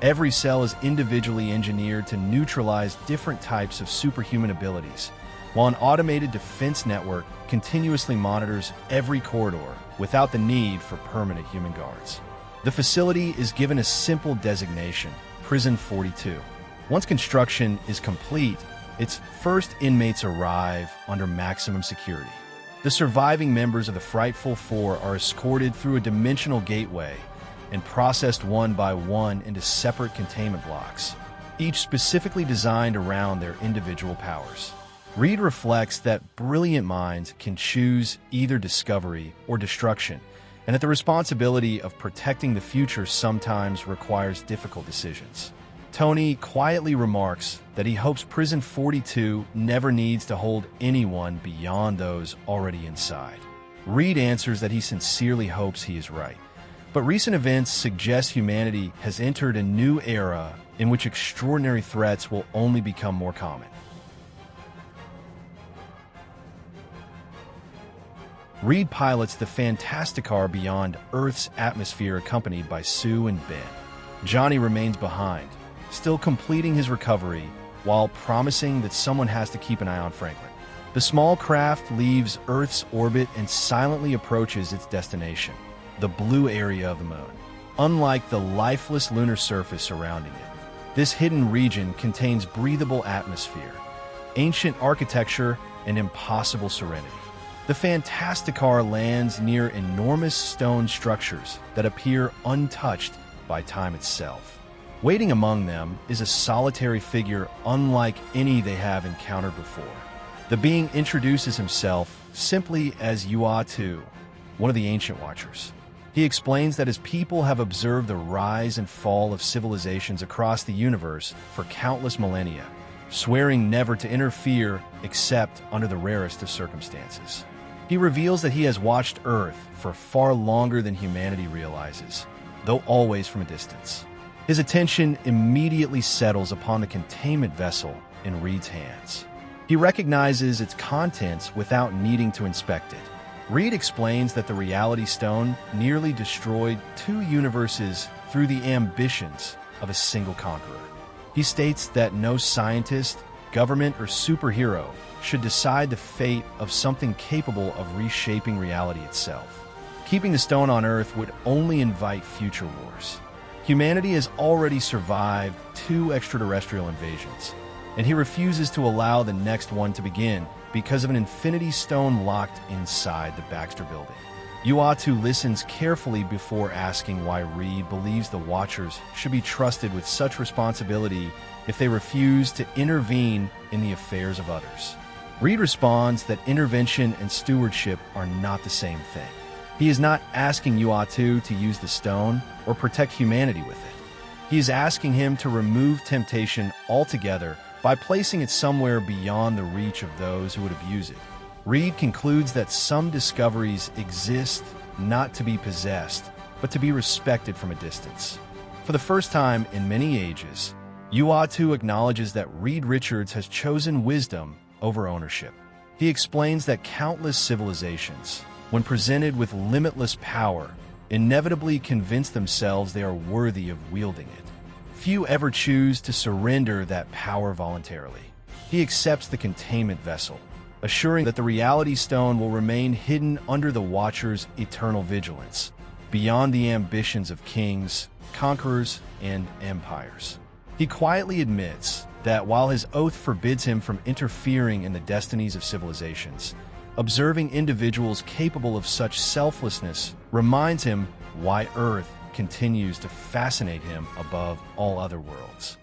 every cell is individually engineered to neutralize different types of superhuman abilities, while an automated defense network continuously monitors every corridor without the need for permanent human guards. The facility is given a simple designation, Prison 42. Once construction is complete, its first inmates arrive under maximum security. The surviving members of the Frightful Four are escorted through a dimensional gateway and processed one by one into separate containment blocks, each specifically designed around their individual powers. Reed reflects that brilliant minds can choose either discovery or destruction, and that the responsibility of protecting the future sometimes requires difficult decisions. Tony quietly remarks that he hopes Prison 42 never needs to hold anyone beyond those already inside. Reed answers that he sincerely hopes he is right, but recent events suggest humanity has entered a new era in which extraordinary threats will only become more common. Reed pilots the Fantasticar beyond Earth's atmosphere accompanied by Sue and Ben. Johnny remains behind, still completing his recovery while promising that someone has to keep an eye on Franklin. The small craft leaves Earth's orbit and silently approaches its destination, the blue area of the moon. Unlike the lifeless lunar surface surrounding it, this hidden region contains breathable atmosphere, ancient architecture, and impossible serenity. The Fantasticar lands near enormous stone structures that appear untouched by time itself. Waiting among them is a solitary figure unlike any they have encountered before. The being introduces himself simply as Uatu, one of the Ancient Watchers. He explains that his people have observed the rise and fall of civilizations across the universe for countless millennia, swearing never to interfere except under the rarest of circumstances. He reveals that he has watched Earth for far longer than humanity realizes, though always from a distance. His attention immediately settles upon the containment vessel in Reed's hands. He recognizes its contents without needing to inspect it. Reed explains that the Reality Stone nearly destroyed 2 universes through the ambitions of a single conqueror. He states that no scientist, government, or superhero should decide the fate of something capable of reshaping reality itself. Keeping the stone on Earth would only invite future wars. Humanity has already survived 2 extraterrestrial invasions, and he refuses to allow the next one to begin because of an infinity stone locked inside the Baxter building. Uatu listens carefully before asking why Reed believes the Watchers should be trusted with such responsibility if they refuse to intervene in the affairs of others. Reed responds that intervention and stewardship are not the same thing. He is not asking Uatu to use the stone or protect humanity with it. He is asking him to remove temptation altogether by placing it somewhere beyond the reach of those who would abuse it. Reed concludes that some discoveries exist not to be possessed, but to be respected from a distance. For the first time in many ages, Uatu acknowledges that Reed Richards has chosen wisdom over ownership. He explains that countless civilizations, when presented with limitless power, inevitably convince themselves they are worthy of wielding it. Few ever choose to surrender that power voluntarily. He accepts the containment vessel, assuring that the Reality Stone will remain hidden under the Watcher's eternal vigilance, beyond the ambitions of kings, conquerors, and empires. He quietly admits that while his oath forbids him from interfering in the destinies of civilizations, observing individuals capable of such selflessness reminds him why Earth continues to fascinate him above all other worlds.